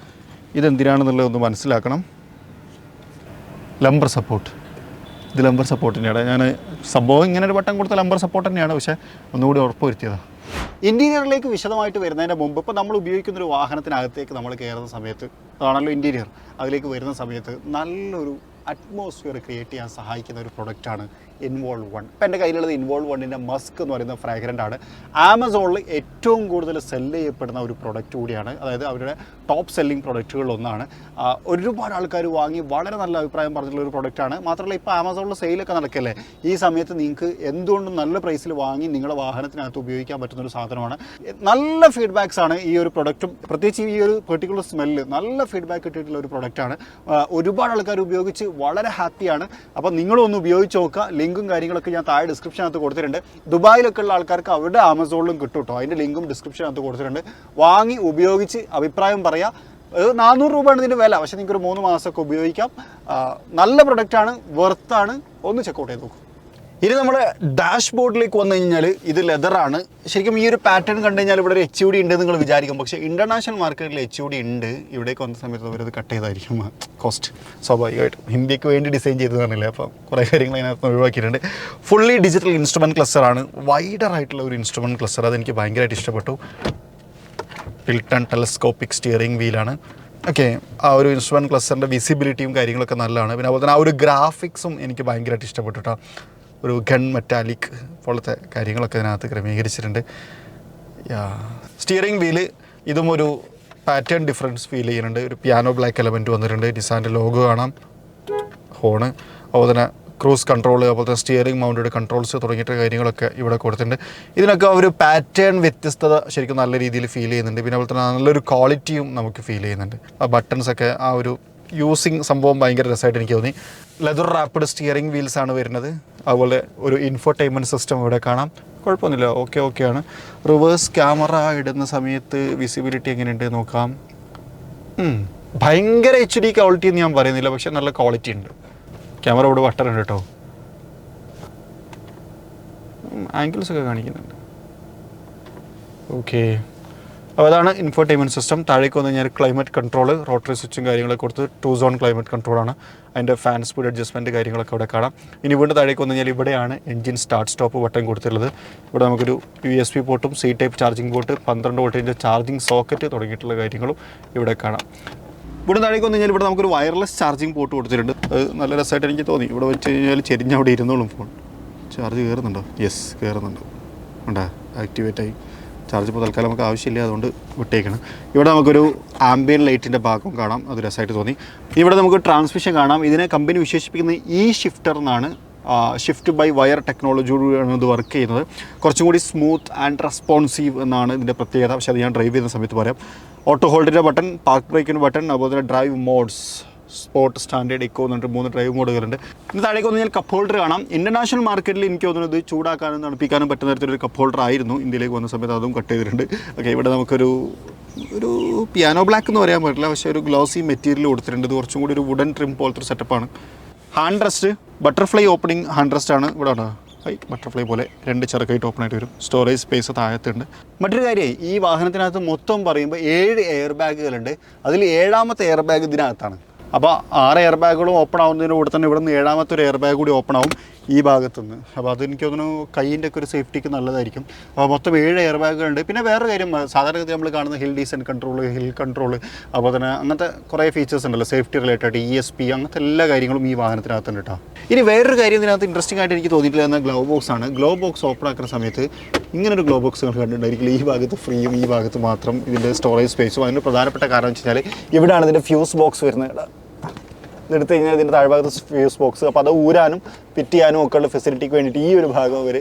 ഇതെന്തിനാണെന്നുള്ളതൊന്ന് മനസ്സിലാക്കണം. ലംബർ സപ്പോർട്ട്, ഇത് ലംബർ സപ്പോർട്ട് തന്നെയാണ്. ഞാൻ സംഭവം ഇങ്ങനെ ഒരു ബട്ടൺ കൊടുത്ത ലംബർ സപ്പോർട്ട് തന്നെയാണ്, പക്ഷേ ഒന്നുകൂടി ഉറപ്പ് വരുത്തിയതാണ്. ഇൻറ്റീരിയറിലേക്ക് വിശദമായിട്ട് വരുന്നതിൻ്റെ മുമ്പ് ഇപ്പോൾ നമ്മൾ ഉപയോഗിക്കുന്നൊരു വാഹനത്തിനകത്തേക്ക് നമ്മൾ കയറുന്ന സമയത്ത്, അതാണല്ലോ ഇൻറ്റീരിയർ, അതിലേക്ക് വരുന്ന സമയത്ത് നല്ലൊരു അറ്റ്മോസ്ഫിയർ ക്രിയേറ്റ് ചെയ്യാൻ സഹായിക്കുന്ന ഒരു പ്രൊഡക്റ്റാണ് ഇൻവോൾവ് 1. ഇപ്പം എൻ്റെ കയ്യിലുള്ളത് ഇൻവോൾവ് 1ൻ്റെ മസ്ക് എന്ന് പറയുന്ന ഫ്രാഗ്രൻ്റ് ആണ്. ആമസോണിൽ ഏറ്റവും കൂടുതൽ സെല്ല് ചെയ്യപ്പെടുന്ന ഒരു പ്രൊഡക്റ്റ് കൂടിയാണ്. അതായത് അവരുടെ ടോപ്പ് സെല്ലിംഗ് പ്രൊഡക്റ്റുകളിലൊന്നാണ്. ഒരുപാട് ആൾക്കാർ വാങ്ങി വളരെ നല്ല അഭിപ്രായം പറഞ്ഞിട്ടുള്ള ഒരു പ്രൊഡക്റ്റാണ്. മാത്രമല്ല ഇപ്പോൾ ആമസോണിൽ സെയിലൊക്കെ നടക്കല്ലേ, ഈ സമയത്ത് നിങ്ങൾക്ക് എന്തുകൊണ്ടും നല്ല പ്രൈസിൽ വാങ്ങി നിങ്ങളുടെ വാഹനത്തിനകത്ത് ഉപയോഗിക്കാൻ പറ്റുന്നൊരു സാധനമാണ്. നല്ല ഫീഡ്ബാക്സ് ആണ് ഈ ഒരു പ്രൊഡക്റ്റും, പ്രത്യേകിച്ച് ഈ ഒരു പെർട്ടിക്കുലർ സ്മെല്ല് നല്ല ഫീഡ്ബാക്ക് കിട്ടിയിട്ടുള്ള ഒരു പ്രൊഡക്റ്റാണ്. ഒരുപാട് ആൾക്കാർ ഉപയോഗിച്ച് വളരെ ഹാപ്പിയാണ്. അപ്പോൾ നിങ്ങളും ഒന്ന് ഉപയോഗിച്ച് നോക്കുക. ലിങ്കും കാര്യങ്ങളൊക്കെ ഞാൻ താഴെ ഡിസ്ക്രിപ്ഷനകത്ത് കൊടുത്തിട്ടുണ്ട്. ദുബായിലൊക്കെ ഉള്ള ആൾക്കാർക്ക് അവരുടെ ആമസോണിലും കിട്ടും കേട്ടോ. അതിൻ്റെ ലിങ്കും ഡിസ്ക്രിപ്ഷനകത്ത് കൊടുത്തിട്ടുണ്ട്. വാങ്ങി ഉപയോഗിച്ച് അഭിപ്രായം പറയുക. 400 രൂപയാണ് ഇതിൻ്റെ വില, പക്ഷേ നിങ്ങൾക്കൊരു 3 മാസമൊക്കെ ഉപയോഗിക്കാം. നല്ല പ്രൊഡക്റ്റാണ്, വെർത്താണ്. ഒന്ന് ചെക്കൗട്ട് ചെയ്ത് നോക്കും. ഇനി നമ്മുടെ ഡാഷ്ബോർഡിലേക്ക് വന്നു കഴിഞ്ഞാൽ ഇത് ലെതറാണ്. ശരിക്കും ഈ ഒരു പാറ്റേൺ കണ്ടു കഴിഞ്ഞാൽ ഇവിടെ ഒരു HUD ഉണ്ട് നിങ്ങൾ വിചാരിക്കും. പക്ഷേ ഇൻ്റർനാഷണൽ മാർക്കറ്റിൽ HUD ഉണ്ട്. ഇവിടേക്ക് വന്ന സമയത്ത് അവരത് കട്ട് ചെയ്തായിരിക്കും കോസ്റ്റ്. സ്വാഭാവികമായിട്ട് ഇന്ത്യക്ക് വേണ്ടി ഡിസൈൻ ചെയ്തതാണല്ലേ, അപ്പോൾ കുറേ കാര്യങ്ങൾ അതിനകത്ത് ഒഴിവാക്കിയിട്ടുണ്ട്. ഫുള്ളി ഡിജിറ്റൽ ഇൻസ്ട്രുമെൻറ്റ് ക്ലസ്റ്ററാണ്. വൈഡറായിട്ടുള്ള ഒരു ഇൻസ്ട്രുമെൻറ്റ് ക്ലസ്റ്റർ, അതെനിക്ക് ഭയങ്കരമായിട്ട് ഇഷ്ടപ്പെട്ടു. ടിൽട്ടൺ ടെലസ്കോപ്പിക് സ്റ്റിയറിംഗ് വീലാണ്. ഓക്കെ, ആ ഒരു ഇൻസ്ട്രുമെൻറ്റ് ക്ലസ്റ്ററിൻ്റെ വിസിബിലിറ്റിയും കാര്യങ്ങളൊക്കെ നല്ലതാണ്. പിന്നെ അതുപോലെ തന്നെ ആ ഒരു ഗ്രാഫിക്സും എനിക്ക് ഭയങ്കരമായിട്ട് ഇഷ്ടപ്പെട്ടു കേട്ടോ. ഒരു ഗൺ മെറ്റാലിക് പോലത്തെ കാര്യങ്ങളൊക്കെ ഇതിനകത്ത് ക്രമീകരിച്ചിട്ടുണ്ട്. സ്റ്റിയറിംഗ് വീല് ഇതും ഒരു പാറ്റേൺ ഡിഫറൻസ് ഫീൽ ചെയ്യുന്നുണ്ട്. ഒരു പിയാനോ ബ്ലാക്ക് എലമെൻറ്റ് വന്നിട്ടുണ്ട്. നിസാൻ്റെ ലോഗോ കാണാം, ഹോണ്, അതുപോലെ തന്നെ ക്രൂസ് കൺട്രോൾ, അതുപോലെ തന്നെ സ്റ്റിയറിംഗ് മൗണ്ടഡ് കൺട്രോൾസ് തുടങ്ങിയിട്ട് കാര്യങ്ങളൊക്കെ ഇവിടെ കൊടുത്തിട്ടുണ്ട്. ഇതിനൊക്കെ ഒരു പാറ്റേൺ വ്യത്യസ്തത ശരിക്കും നല്ല രീതിയിൽ ഫീൽ ചെയ്യുന്നുണ്ട്. പിന്നെ അതുപോലെ തന്നെ നല്ലൊരു ക്വാളിറ്റിയും നമുക്ക് ഫീൽ ചെയ്യുന്നുണ്ട്. ആ ബട്ടൺസൊക്കെ ആ ഒരു യൂസിങ് സംഭവം ഭയങ്കര രസമായിട്ട് എനിക്ക് തോന്നി. ലെതർ റാപ്പിഡ് സ്റ്റിയറിംഗ് വീൽസാണ് വരുന്നത്. അതുപോലെ ഒരു ഇൻഫോർടൈൻമെൻറ്റ് സിസ്റ്റം ഇവിടെ കാണാം. കുഴപ്പമൊന്നുമില്ല, ഓക്കെയാണ്. റിവേഴ്സ് ക്യാമറ ഇടുന്ന സമയത്ത് വിസിബിലിറ്റി എങ്ങനെയുണ്ട് നോക്കാം. ഭയങ്കര HD ക്വാളിറ്റി എന്ന് ഞാൻ പറയുന്നില്ല, പക്ഷെ നല്ല ക്വാളിറ്റി ഉണ്ട്. ക്യാമറ ഇവിടെ വട്ടറുണ്ട് കേട്ടോ, ആംഗിൾസ് ഒക്കെ കാണിക്കുന്നുണ്ട്. ഓക്കെ, അപ്പോൾ അതാണ് ഇൻഫോർടൈൻമെൻറ്റ് സിസ്റ്റം. താഴേക്ക് വന്നു കഴിഞ്ഞാൽ ക്ലൈമറ്റ് കൺട്രോൾ, റോട്ടറി സ്വിച്ചും കാര്യങ്ങളൊക്കെ കൊടുത്ത് 2 സോൺ ക്ലൈമറ്റ് കൺട്രോളാണ്. അതിൻ്റെ ഫാൻ സ്പീഡ് അഡ്ജസ്റ്റ്മെൻറ്റ് കാര്യങ്ങളൊക്കെ അവിടെ കാണാം. ഇനി വീണ്ടും താഴേക്ക് വന്നു കഴിഞ്ഞാൽ ഇവിടെയാണ് എൻജിൻ സ്റ്റാർട്ട് സ്റ്റോപ്പ് ബട്ടൺ കൊടുത്തിട്ടുള്ളത്. ഇവിടെ നമുക്കൊരു USB പോർട്ടും C ടൈപ്പ് ചാർജിങ് പോർട്ട്, 12 വോൾട്ടിൻ്റെ ചാർജിങ് സോക്കറ്റ് തുടങ്ങിയിട്ടുള്ള കാര്യങ്ങളും ഇവിടെ കാണാം. ഇവിടെ താഴേക്ക് വന്നു കഴിഞ്ഞാൽ ഇവിടെ നമുക്കൊരു വയർലെസ് ചാർജിങ് പോർട്ട് കൊടുത്തിട്ടുണ്ട്. അത് നല്ല രസമായിട്ട് എനിക്ക് തോന്നി. ഇവിടെ വെച്ച് കഴിഞ്ഞാൽ ചെരിഞ്ഞ് അവിടെ ഇരുന്നോളും ഫോൺ. ചാർജ് കയറുന്നുണ്ടോ? യെസ്, കയറുന്നുണ്ട്. ഉണ്ടാ, ആക്ടിവേറ്റായി. ചാർജ് ഇപ്പോൾ തൽക്കാലം നമുക്ക് ആവശ്യമില്ല, അതുകൊണ്ട് വിട്ടേക്കണം. ഇവിടെ നമുക്കൊരു ആംബിയൻ ലൈറ്റിൻ്റെ ഭാഗം കാണാം, അത് രസമായിട്ട് തോന്നി. ഇവിടെ നമുക്ക് ട്രാൻസ്മിഷൻ കാണാം. ഇതിനെ കമ്പനി വിശേഷിപ്പിക്കുന്നത് ഷിഫ്റ്റർ എന്നാണ്. ഷിഫ്റ്റ് ബൈ വയർ ടെക്നോളജിയോടാണ് ഇത് വർക്ക് ചെയ്യുന്നത്. കുറച്ചും കൂടി സ്മൂത്ത് ആൻഡ് റെസ്പോൺസീവ് എന്നാണ് ഇതിൻ്റെ പ്രത്യേകത. പക്ഷേ അത് ഞാൻ ഡ്രൈവ് ചെയ്യുന്ന സമയത്ത് പറയാം. ഓട്ടോ ഹോൾഡിൻ്റെ ബട്ടൺ, പാർക്ക് ബ്രേക്കിൻ്റെ ബട്ടൺ, അതുപോലെ തന്നെ drive modes, sport, standard, eco എന്നിട്ട് 3 ഡ്രൈവ് മോഡുകളുണ്ട്. ഇന്ന് താഴേക്ക് വന്നു കഴിഞ്ഞാൽ കപ്പ് ഹോൾഡർ കാണാം. ഇൻ്റർനാഷണൽ മാർക്കറ്റിൽ എനിക്ക് തോന്നുന്നത് ചൂടാക്കാനും തണുപ്പിക്കാനും പറ്റുന്ന തരത്തിലൊരു കപ്പ് ഹോൾഡർ ആയിരുന്നു. ഇന്ത്യയിലേക്ക് വന്ന സമയത്ത് അതും കട്ട് ചെയ്തിട്ടുണ്ട്. ഓക്കെ, ഇവിടെ നമുക്കൊരു പിയാനോ ബ്ലാക്ക് എന്ന് പറയാൻ പറ്റില്ല, പക്ഷേ ഒരു ഗ്ലോസി മെറ്റീരിയൽ കൊടുത്തിട്ടുണ്ട്. ഇത് കുറച്ചും കൂടി ഒരു വുഡൻ ട്രിം പോലത്തെ ഒരു സെറ്റപ്പാണ്. Hand rest, butterfly opening hand rest ആണ്. ഇവിടെ ആണ് ബട്ടർഫ്ലൈ പോലെ 2 ചെറുക്കായിട്ട് ഓപ്പൺ ആയിട്ട് വരും. സ്റ്റോറേജ് സ്പേസ് താഴത്തുണ്ട്. മറ്റൊരു കാര്യം, ഈ വാഹനത്തിനകത്ത് മൊത്തം പറയുമ്പോൾ 7 എയർ ബാഗുകളുണ്ട്. അതിൽ 7ാമത്തെ എയർ ബാഗ് ഇതിനകത്താണ്. അപ്പോൾ 6 എയർ ബാഗുകളും ഓപ്പൺ ആവുന്നതിന് കൂടെ തന്നെ ഇവിടെ നിന്ന് 7ാമത്തെ ഒരു എയർ ബാഗ് കൂടി ഓപ്പൺ ആവും ഈ ഭാഗത്തുനിന്ന്. അപ്പോൾ അതെനിക്ക് തോന്നുന്നു കൈയിൻ്റെ ഒക്കെ ഒരു സേഫ്റ്റിക്ക് നല്ലതായിരിക്കും. അപ്പോൾ മൊത്തം 7 എയർ ബാഗുകളുണ്ട്. പിന്നെ വേറെ കാര്യം, സാധാരണഗതി നമ്മൾ കാണുന്ന hill decent control, hill control, അപ്പോൾ തന്നെ അങ്ങനത്തെ കുറേ ഫീച്ചേഴ്സ് ഉണ്ടല്ലോ, സേഫ്റ്റി റിലേറ്റഡ്, ESP, അങ്ങനത്തെ എല്ലാ കാര്യങ്ങളും ഈ വാഹനത്തിനകത്തുണ്ട് കേട്ടോ. ഇനി വേറൊരു കാര്യം ഇതിനകത്ത് ഇൻട്രസ്റ്റിംഗ് ആയിട്ട് എനിക്ക് തോന്നിയിട്ടില്ല എന്ന ഗ്ലോ ബോക്സ് ആണ്. ഗ്ലോ ബോക്സ് ഓപ്പൺ ആക്കുന്ന സമയത്ത് ഇങ്ങനൊരു ഗ്ലോ ബോക്സ് കണ്ടിട്ടുണ്ടായിരിക്കില്ല. ഈ ഭാഗത്ത് ഫ്രീയും ഈ ഭാഗത്ത് മാത്രം ഇതിൻ്റെ സ്റ്റോറേജ് സ്പേസും. അതിൻ്റെ പ്രധാനപ്പെട്ട കാരണം എന്ന് വെച്ച് കഴിഞ്ഞാൽ ഇവിടെയാണ് ഇതിൻ്റെ ഫ്യൂസ് ബോക്സ് വരുന്നത്. ഇതെടുത്ത് കഴിഞ്ഞാൽ ഇതിൻ്റെ താഴ്ഭാഗത്ത് ഫ്യൂസ് ബോക്സ്, അപ്പോൾ അത് ഊരാനും ഫിറ്റ് ചെയ്യാനും ഒക്കെ ഉള്ള ഫെസിലിറ്റിക്ക് വേണ്ടിയിട്ട് ഈ ഒരു ഭാഗം അവർ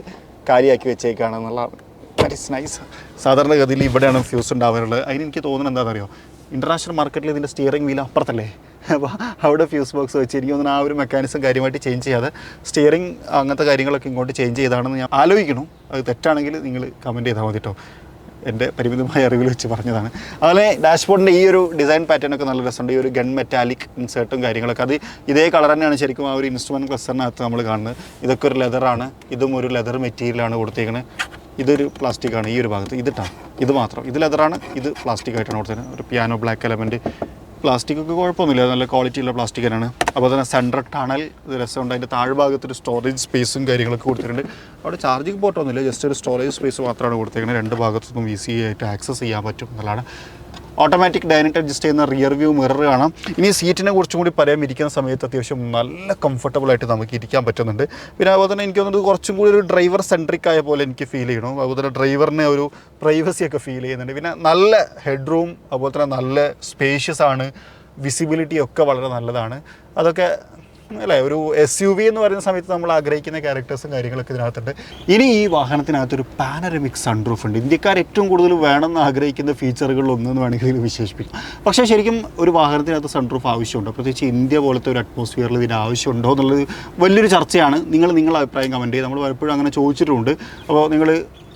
കാര്യമാക്കി വെച്ചേക്കാണ് എന്നുള്ളതാണ്. That is nice. സാധാരണഗതിയിൽ ഇവിടെയാണ് ഫ്യൂസ് ഉണ്ടാവാറുള്ളത്. അതിന് എനിക്ക് തോന്നുന്നത് എന്താണെന്നറിയോ, ഇൻ്റർനാഷണൽ മാർക്കറ്റിൽ ഇതിൻ്റെ സ്റ്റിയറിംഗ് വീൽ അപ്പുറത്തല്ലേ, അപ്പോൾ അവിടെ ഫ്യൂസ് ബോക്സ് വെച്ച് എനിക്ക് തോന്നുന്നു ആ ഒരു മെക്കാനിസം കാര്യമായിട്ട് ചേഞ്ച് ചെയ്യാതെ സ്റ്റിയറിംഗ് അങ്ങനത്തെ കാര്യങ്ങളൊക്കെ ഇങ്ങോട്ട് ചേഞ്ച് ചെയ്താണെന്ന് ഞാൻ ആലോചിക്കണം. അത് തെറ്റാണെങ്കിൽ നിങ്ങൾ കമൻറ്റ് ചെയ്താൽ മതി കേട്ടോ. എൻ്റെ പരിമിതമായ അറിവിൽ വെച്ച് പറഞ്ഞതാണ്. അതുപോലെ ഡാഷ്ബോർഡിൻ്റെ ഈ ഒരു ഡിസൈൻ പാറ്റേണൊക്കെ നല്ല രസമുണ്ട്. ഈ ഒരു ഗൺ മെറ്റാലിക് ഇൻസേർട്ടും കാര്യങ്ങളൊക്കെ അത് ഇതേ കളർ തന്നെയാണ് ശരിക്കും ആ ഒരു ഇൻസ്ട്രുമെൻറ്റ് ക്ലസ്റ്ററിനകത്ത് നമ്മൾ കാണുന്നത്. ഇതൊക്കെ ഒരു ലെതറാണ്, ഇതും ഒരു ലെതർ മെറ്റീരിയലാണ് കൊടുത്തേക്കുന്നത്. ഇതൊരു പ്ലാസ്റ്റിക്കാണ് ഈ ഒരു ഭാഗത്ത്, ഇത് മാത്രം, ഇത് ലെതറാണ്, ഇത് പ്ലാസ്റ്റിക് ആയിട്ടാണ് കൊടുത്തത്. ഒരു പിയാനോ ബ്ലാക്ക് എലമെൻറ്റ്, പ്ലാസ്റ്റിക്കൊക്കെ കുഴപ്പമൊന്നുമില്ല, നല്ല ക്വാളിറ്റിയുള്ള പ്ലാസ്റ്റിക് തന്നെയാണ്. അപ്പോൾ തന്നെ സെൻട്രൽ ടണൽ ഇത് രസമുണ്ട്. അതിൻ്റെ താഴ്ഭാഗത്തൊരു സ്റ്റോറേജ് സ്പേസും കാര്യങ്ങളൊക്കെ കൊടുത്തിട്ടുണ്ട്. അവിടെ ചാർജിങ് പോർട്ടൊന്നുമില്ല, ജസ്റ്റ് ഒരു സ്റ്റോറേജ് സ്പേസ് മാത്രമാണ് കൊടുത്തേക്കുന്നത്. 2 ഭാഗത്തുനിന്നും ഈസി ആയിട്ട് ആക്സസ് ചെയ്യാൻ പറ്റും എന്നുള്ളതാണ്. ഓട്ടോമാറ്റിക് ഡൈനറ്റ് അഡ്ജസ്റ്റ് ചെയ്യുന്ന റിയർ വ്യൂ മിറർ കാണാം. ഇനി സീറ്റിനെ കുറിച്ചും കൂടി പറയാൻ, ഇരിക്കുന്ന സമയത്ത് അത്യാവശ്യം നല്ല കംഫർട്ടബിളായിട്ട് നമുക്ക് ഇരിക്കാൻ പറ്റുന്നുണ്ട്. പിന്നെ അതുപോലെ തന്നെ എനിക്ക് തോന്നുന്നത് കുറച്ചും കൂടി ഒരു ഡ്രൈവർ സെൻട്രിക് ആയ പോലെ എനിക്ക് ഫീൽ ചെയ്യണം. അതുപോലെ തന്നെ ഡ്രൈവറിന് ഒരു പ്രൈവസിയൊക്കെ ഫീൽ ചെയ്യുന്നുണ്ട്. പിന്നെ നല്ല ഹെഡ് റൂം, അതുപോലെ തന്നെ നല്ല സ്പേഷ്യസ് ആണ്, വിസിബിലിറ്റി ഒക്കെ വളരെ നല്ലതാണ്. അതൊക്കെ അല്ലേ, ഒരു SUV എന്ന് പറയുന്ന സമയത്ത് നമ്മൾ ആഗ്രഹിക്കുന്ന ക്യാരക്ടേഴ്സും കാര്യങ്ങളൊക്കെ ഇതിനകത്തുണ്ട്. ഇനി ഈ വാഹനത്തിനകത്തൊരു പാനറമിക് സൺറൂഫ് ഉണ്ട്. ഇന്ത്യക്കാർ ഏറ്റവും കൂടുതൽ വേണമെന്ന് ആഗ്രഹിക്കുന്ന ഫീച്ചറുകളിലൊന്നെന്ന് വേണമെങ്കിൽ വിശേഷിപ്പിക്കും. പക്ഷേ ശരിക്കും ഒരു വാഹനത്തിനകത്ത് സൺറൂഫ് ആവശ്യമുണ്ടോ, പ്രത്യേകിച്ച് ഇന്ത്യ പോലത്തെ ഒരു അറ്റ്മോസ്ഫിയറിൽ ഇതിന് ആവശ്യമുണ്ടോ എന്നുള്ളത് വലിയൊരു ചർച്ചയാണ്. നിങ്ങളുടെ അഭിപ്രായം കമൻറ്റ് ചെയ്ത്. നമ്മൾ പലപ്പോഴും അങ്ങനെ ചോദിച്ചിട്ടുണ്ട്. അപ്പോൾ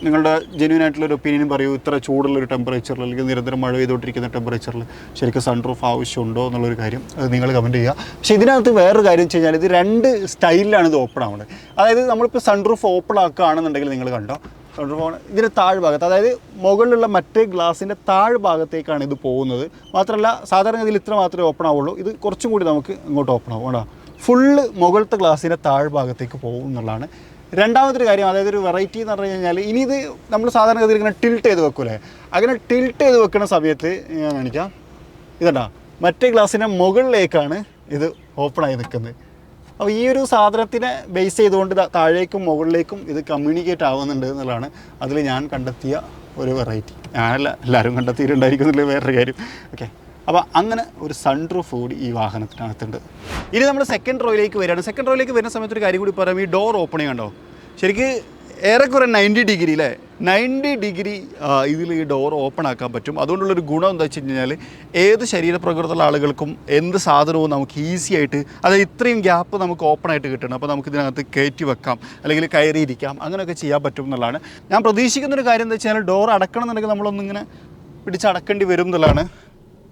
നിങ്ങളുടെ ജെന്യൂൻ ആയിട്ടുള്ളൊരു ഒപ്പീനിയൻ പറയൂ. ഇത്ര ചൂടുള്ളൊരു ടെമ്പറേച്ചറിൽ അല്ലെങ്കിൽ നിരന്തരം മഴ പെയ്തുകൊണ്ടിരിക്കുന്ന ടെമ്പറേച്ചറിൽ ശരിക്കും സൺറൂഫ് ആവശ്യമുണ്ടോ എന്നുള്ളൊരു കാര്യം അത് നിങ്ങൾ കമൻറ്റ് ചെയ്യുക. പക്ഷേ ഇതിനകത്ത് വേറൊരു കാര്യം വെച്ച് കഴിഞ്ഞാൽ ഇത് 2 സ്റ്റൈലിലാണ് ഇത് ഓപ്പൺ ആവുന്നത്. അതായത് നമ്മളിപ്പോൾ സൺറൂഫ് ഓപ്പൺ ആക്കുകയാണെന്നുണ്ടെങ്കിൽ നിങ്ങൾ കണ്ടോ, സൺറൂഫ് ഇതിൻ്റെ താഴ്ഭാഗത്ത്, അതായത് മുകളിലുള്ള മറ്റേ ഗ്ലാസിൻ്റെ താഴ്ഭാഗത്തേക്കാണ് ഇത് പോകുന്നത്. മാത്രമല്ല സാധാരണ ഇതിൽ ഇത്ര മാത്രമേ ഓപ്പൺ ആവുള്ളൂ. ഇത് കുറച്ചും കൂടി നമുക്ക് ഇങ്ങോട്ട് ഓപ്പൺ ആവും. കേട്ടോ, ഫുള്ള് മുകളിലത്തെ ഗ്ലാസിൻ്റെ താഴ്ഭാഗത്തേക്ക് പോകും എന്നുള്ളതാണ്. രണ്ടാമത്തെ ഒരു കാര്യം, അതായത് ഒരു വെറൈറ്റി എന്ന് പറഞ്ഞു കഴിഞ്ഞാൽ, ഇനി ഇത് നമ്മൾ സാധാരണഗതിയിൽ ഇങ്ങനെ ടിൽറ്റ് ചെയ്ത് വെക്കൂലേ, അങ്ങനെ ടിൽറ്റ് ചെയ്ത് വെക്കുന്ന സമയത്ത് ഞാൻ കാണിക്കാം. ഇതണ്ടാ, മറ്റേ ഗ്ലാസിൻ്റെ മുകളിലേക്കാണ് ഇത് ഓപ്പണായി നിൽക്കുന്നത്. അപ്പോൾ ഈ ഒരു സാധനത്തിനെ ബേസ് ചെയ്തുകൊണ്ട് താഴേക്കും മുകളിലേക്കും ഇത് കമ്മ്യൂണിക്കേറ്റ് ആവുന്നുണ്ട് എന്നുള്ളതാണ് അതിൽ ഞാൻ കണ്ടെത്തിയ ഒരു വെറൈറ്റി. ഞാനല്ല, എല്ലാവരും കണ്ടെത്തിയിട്ടുണ്ടായിരിക്കും എന്നുള്ള വേറൊരു കാര്യം. ഓക്കെ, അപ്പോൾ അങ്ങനെ ഒരു സൺറൂഫ് കൂടി ഈ വാഹനത്തിനകത്തുണ്ട്. ഇനി നമ്മൾ സെക്കൻഡ് റോയിലേക്ക് വരികയാണ്. സെക്കൻഡ് റോയിലേക്ക് വരുന്ന സമയത്ത് ഒരു കാര്യം കൂടി പറയാം. ഈ ഡോർ ഓപ്പണിങ് കണ്ടോ, ശരിക്ക് ഏറെക്കുറെ 90 ഡിഗ്രി അല്ലേ, 90 ഡിഗ്രി ഇതിൽ ഈ ഡോർ ഓപ്പൺ ആക്കാൻ പറ്റും. അതുകൊണ്ടുള്ളൊരു ഗുണം എന്താ വെച്ച് കഴിഞ്ഞാൽ ഏത് ശരീരപ്രകൃതമുള്ള ആളുകൾക്കും എന്ത് സാധനവും നമുക്ക് ഈസി ആയിട്ട്, അതായത് ഇത്രയും ഗ്യാപ്പ് നമുക്ക് ഓപ്പൺ ആയിട്ട് കിട്ടണം. അപ്പോൾ നമുക്ക് ഇതിനകത്ത് കയറ്റി വെക്കാം, അല്ലെങ്കിൽ കയറിയിരിക്കാം, അങ്ങനെയൊക്കെ ചെയ്യാൻ പറ്റും എന്നുള്ളതാണ്. ഞാൻ പ്രതീക്ഷിക്കുന്നൊരു കാര്യം എന്താ വെച്ചാൽ ഡോർ അടക്കണം എന്നുണ്ടെങ്കിൽ നമ്മളൊന്നിങ്ങനെ പിടിച്ചടക്കേണ്ടി വരും എന്നുള്ളതാണ്.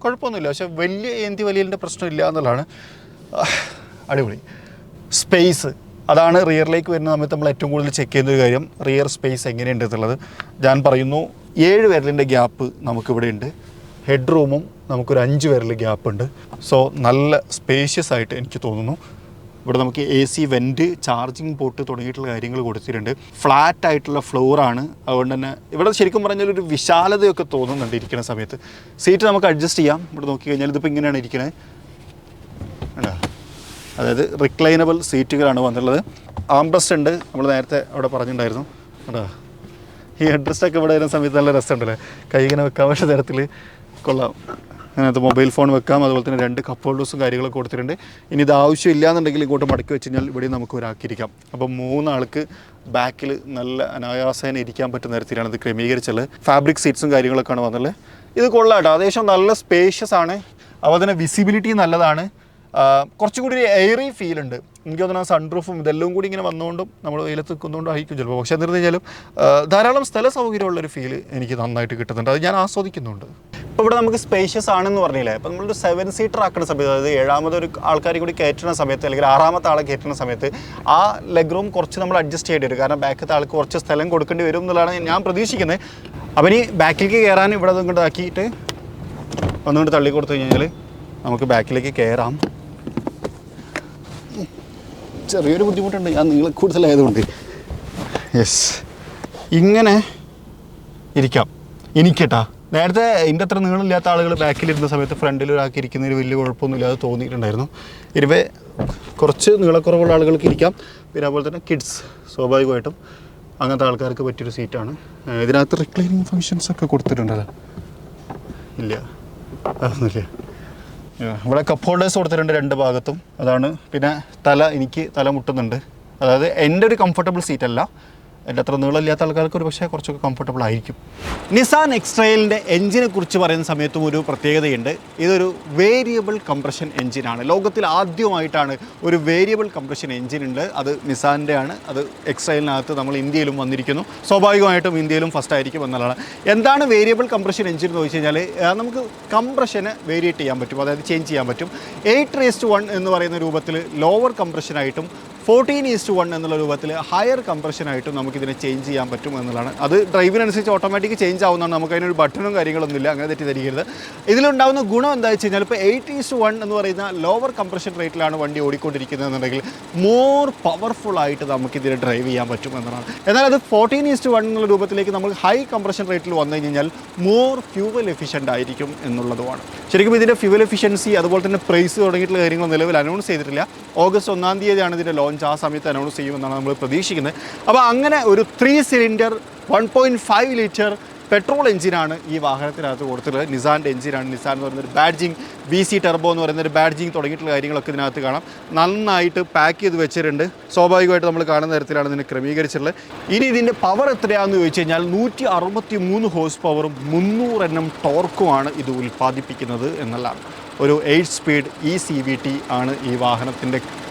കുഴപ്പമൊന്നുമില്ല, പക്ഷേ വലിയ ഏന്തി വലിയതിൻ്റെ പ്രശ്നമില്ല എന്നുള്ളതാണ്. അടിപൊളി സ്പേസ്, അതാണ് റിയറിലേക്ക് വരുന്ന സമയത്ത് നമ്മൾ ഏറ്റവും കൂടുതൽ ചെക്ക് ചെയ്യുന്ന ഒരു കാര്യം, റിയർ സ്പേസ് എങ്ങനെയുണ്ട് എന്നുള്ളത്. ഞാൻ പറയുന്നു 7 വിരലിൻ്റെ ഗ്യാപ്പ് നമുക്കിവിടെ ഉണ്ട്. ഹെഡ് റൂമും നമുക്കൊരു 5 വിരൽ ഗ്യാപ്പ് ഉണ്ട്. സോ നല്ല സ്പേഷ്യസ് ആയിട്ട് എനിക്ക് തോന്നുന്നു. ഇവിടെ നമുക്ക് AC വെൻറ്റ്, ചാർജിങ് പോർട്ട് തുടങ്ങിയിട്ടുള്ള കാര്യങ്ങൾ കൊടുത്തിട്ടുണ്ട്. ഫ്ലാറ്റ് ആയിട്ടുള്ള ഫ്ലോറാണ്, അതുകൊണ്ട് തന്നെ ഇവിടെ ശരിക്കും പറഞ്ഞാൽ ഒരു വിശാലതയൊക്കെ തോന്നുന്നുണ്ട് ഇരിക്കുന്ന സമയത്ത്. സീറ്റ് നമുക്ക് അഡ്ജസ്റ്റ് ചെയ്യാം. ഇവിടെ നോക്കിക്കഴിഞ്ഞാൽ ഇതിപ്പോൾ ഇങ്ങനെയാണ് ഇരിക്കുന്നത്, അതായത് റിക്ലൈനബിൾ സീറ്റുകളാണ് വന്നിട്ടുള്ളത്. ആംബ്രസ്റ്റ് ഉണ്ട്, നമ്മൾ നേരത്തെ അവിടെ പറഞ്ഞിട്ടുണ്ടായിരുന്നു. കേട്ടോ, ഈ ഹെഡ്രസ്റ്റൊക്കെ ഇവിടെ വരുന്ന സമയത്ത് നല്ല രസമുണ്ടല്ലേ, കൈ ഇങ്ങനെ വെക്കാൻ പറ്റുന്ന തരത്തിൽ കൊള്ളാം. അതിനകത്ത് മൊബൈൽ ഫോൺ വെക്കാം, അതുപോലെ തന്നെ 2 കപ്പ് ഹോൾഡേഴ്സും കാര്യങ്ങളൊക്കെ കൊടുത്തിട്ടുണ്ട്. ഇനി ഇത് ആവശ്യമില്ല എന്നുണ്ടെങ്കിൽ ഇങ്ങോട്ട് മടക്കി വെച്ച് കഴിഞ്ഞാൽ ഇവിടെ നമുക്ക് ഒരാക്കിയിരിക്കാം. അപ്പോൾ 3 ആൾക്ക് ബാക്കിൽ നല്ല അനായാസേന ഇരിക്കാൻ പറ്റുന്ന തരത്തിലാണ് ഇത് ക്രമീകരിച്ചുള്ളത്. ഫാബ്രിക് സീറ്റ്സും കാര്യങ്ങളൊക്കെയാണ് വന്നുള്ളത്. ഇത് കൊള്ളാം കേട്ടോ, അത്യാവശ്യം നല്ല സ്പേഷ്യസ് ആണ്. അതുപോലെ തന്നെ വിസിബിലിറ്റി നല്ലതാണ്. കുറച്ചും കൂടി എയറി ഫീൽ ഉണ്ട്. എനിക്ക് തോന്നുന്നു സൺറൂഫും ഇതെല്ലാം കൂടി ഇങ്ങനെ വന്നുകൊണ്ടും നമ്മൾ വെയിലത്ത് നിൽക്കുന്നതുകൊണ്ടും ആയിരിക്കും ചിലപ്പോൾ. പക്ഷേ എന്നിരുന്നു കഴിഞ്ഞാലും ധാരാളം സ്ഥല സൗകര്യമുള്ളൊരു ഫീല് എനിക്ക് നന്നായിട്ട് കിട്ടുന്നുണ്ട്, അത് ഞാൻ ആസ്വദിക്കുന്നുണ്ട്. ഇപ്പോൾ ഇവിടെ നമുക്ക് സ്പേഷ്യസ് ആണെന്ന് പറഞ്ഞില്ലേ, അപ്പോൾ നമ്മളൊരു 7 സീറ്റർ ആക്കുന്ന സമയത്ത്, അതായത് 7ാമതൊരു ആൾക്കാരെ കൂടി കയറ്റുന്ന സമയത്ത്, അല്ലെങ്കിൽ 6ാമത്തെ ആളെ കയറ്റുന്ന സമയത്ത് ആ ലെഗ് റൂം കുറച്ച് നമ്മൾ അഡ്ജസ്റ്റ് ചെയ്യേണ്ടി വരും. കാരണം ബാക്കത്തെ ആൾക്ക് കുറച്ച് സ്ഥലം കൊടുക്കേണ്ടി വരും എന്നുള്ളതാണ് ഞാൻ പ്രതീക്ഷിക്കുന്നത്. അപ്പം ഇനി ബാക്കിലേക്ക് കയറാൻ ഇവിടെ ഇങ്ങോട്ട് ആക്കിയിട്ട് ഒന്നുകൊണ്ട് തള്ളി കൊടുത്തു കഴിഞ്ഞാൽ നമുക്ക് ബാക്കിലേക്ക് കയറാം. ചെറിയൊരു ബുദ്ധിമുട്ടുണ്ട്, ഞാൻ നീളം കൂടുതലായതുകൊണ്ട്. യെസ്, ഇങ്ങനെ ഇരിക്കാം എനിക്കേട്ടാ. നേരത്തെ ഇതിൻ്റെ അത്ര നീളമില്ലാത്ത ആളുകൾ ബാക്കിലിരുന്ന സമയത്ത് ഫ്രണ്ടിൽ ഒരാൾക്ക് ഇരിക്കുന്നതിന് വലിയ കുഴപ്പമൊന്നുമില്ലാതെ തോന്നിയിട്ടുണ്ടായിരുന്നു. ഇരുവേ കുറച്ച് നീളക്കുറവുള്ള ആളുകൾക്ക് ഇരിക്കാം. പിന്നെ അതുപോലെ തന്നെ കിഡ്സ് സ്വാഭാവികമായിട്ടും അങ്ങനത്തെ ആൾക്കാർക്ക് പറ്റിയൊരു സീറ്റാണ്. ഇതിനകത്ത് റിക്ലൈനിങ് ഫങ്ഷൻസൊക്കെ കൊടുത്തിട്ടുണ്ടല്ലോ, ഇല്ല അതൊന്നുമില്ല. ഇവിടെ കപ്പ് ഹോൾഡേഴ്സ് കൊടുത്തിട്ടുണ്ട് 2 ഭാഗത്തും, അതാണ്. പിന്നെ എനിക്ക് തല മുട്ടുന്നുണ്ട്, അതായത് എൻ്റെ ഒരു കംഫർട്ടബിൾ സീറ്റല്ല, എൻ്റെ അത്ര നീളമില്ലാത്ത ആൾക്കാർക്ക് ഒരു പക്ഷേ കുറച്ചൊക്കെ കംഫർട്ടബിൾ ആയിരിക്കും. നിസാൻ എക്സ്ട്രയിലിൻ്റെ എഞ്ചിനെ കുറിച്ച് പറയുന്ന സമയത്തും ഒരു പ്രത്യേകതയുണ്ട്. ഇതൊരു വേരിയബിൾ കംപ്രഷൻ എഞ്ചിനാണ്. ലോകത്തിൽ ആദ്യമായിട്ടാണ് ഒരു വേരിയബിൾ കംപ്രഷൻ എഞ്ചിൻ ഉണ്ട്. അത് നിസാൻ്റെ ആണ്. അത് എക്സ്ട്രയിലിനകത്ത് നമ്മൾ ഇന്ത്യയിലും വന്നിരിക്കുന്നു. സ്വാഭാവികമായിട്ടും ഇന്ത്യയിലും ഫസ്റ്റ് ആയിരിക്കും എന്നുള്ളതാണ്. എന്താണ് വേരിയബിൾ കംപ്രഷൻ എഞ്ചിൻ എന്ന് ചോദിച്ചു കഴിഞ്ഞാൽ, നമുക്ക് കംപ്രഷന് വേരിയേറ്റ് ചെയ്യാൻ പറ്റും, അതായത് ചേഞ്ച് ചെയ്യാൻ പറ്റും. 8:1 എന്ന് പറയുന്ന രൂപത്തിൽ ലോവർ കംപ്രഷനായിട്ടും 14:1 എന്നുള്ള രൂപത്തിൽ ഹയർ കംപ്രഷനായിട്ടും നമുക്കിതിനെ ചേഞ്ച് ചെയ്യാൻ പറ്റും എന്നുള്ളതാണ്. അത് ഡ്രൈവിനനുസരിച്ച് ഓട്ടോമാറ്റിക് ചേഞ്ച് ആവുന്നതാണ്. നമുക്ക് അതിനൊരു ബട്ടണും കാര്യങ്ങളൊന്നുമില്ല, അങ്ങനെ തെറ്റിദ്ധരിക്കരുത്. ഇതിലുണ്ടാകുന്ന ഗുണം എന്താ വെച്ച് കഴിഞ്ഞാൽ, ഇപ്പോൾ 8:1 എന്ന് പറയുന്ന ലോവർ കംപ്രഷൻ റേറ്റിലാണ് വണ്ടി ഓടിക്കൊണ്ടിരിക്കുന്നതെന്നുണ്ടെങ്കിൽ മോർ പവർഫുൾ ആയിട്ട് നമുക്കിതിനെ ഡ്രൈവ് ചെയ്യാൻ പറ്റും എന്നതാണ്. എന്നാൽ അത് 14:1 എന്നുള്ള രൂപത്തിലേക്ക് നമ്മൾ ഹൈ കംപ്രഷൻ റേറ്റിൽ വന്നു കഴിഞ്ഞാൽ മോർ ഫ്യൂവൽ എഫിഷ്യൻ്റ് ആയിരിക്കും എന്നുള്ളതുമാണ്. ശരിക്കും ഇതിൻ്റെ ഫ്യൂവൽ എഫിഷ്യൻസി അതുപോലെ തന്നെ പ്രൈസ് തുടങ്ങിയിട്ടുള്ള കാര്യങ്ങൾ നിലവിൽ അനൗൺസ് ചെയ്തിട്ടില്ല. ഓഗസ്റ്റ് 1-ാം തീയതിയാണ് ഇതിൻ്റെ ലോഞ്ച്. ആ സമയത്ത് അനൗൺസ് ചെയ്യുമെന്നാണ് നമ്മൾ പ്രതീക്ഷിക്കുന്നത്. അപ്പോൾ അങ്ങനെ ഒരു 3 സിലിണ്ടർ 1.5 ലിറ്റർ പെട്രോൾ എഞ്ചിനാണ് ഈ വാഹനത്തിനകത്ത് കൊടുത്തിട്ടുള്ളത്. നിസാൻ്റെ എഞ്ചിനാണ്. നിസാൻ എന്ന് പറയുന്നൊരു ബാഡ്ജിങ്, BC ടർബോ എന്ന് പറയുന്നൊരു ബാഡ്ജിങ് തുടങ്ങിയിട്ടുള്ള കാര്യങ്ങളൊക്കെ ഇതിനകത്ത് കാണാം. നന്നായിട്ട് പാക്ക് ചെയ്ത് വെച്ചിട്ടുണ്ട്. സ്വാഭാവികമായിട്ട് നമ്മൾ കാണുന്ന തരത്തിലാണ് ഇതിനെ ക്രമീകരിച്ചിട്ടുള്ളത്. ഇനി ഇതിൻ്റെ പവർ എത്രയാണെന്ന് ചോദിച്ചു കഴിഞ്ഞാൽ 163 ഹോഴ്സ് പവറും 300 Nm ടോർക്കുമാണ് ഇത് ഉൽപ്പാദിപ്പിക്കുന്നത് എന്നുള്ളതാണ്. ഒരു 8 സ്പീഡ് ECVT ആണ് ഈ വാഹനത്തിൻ്റെ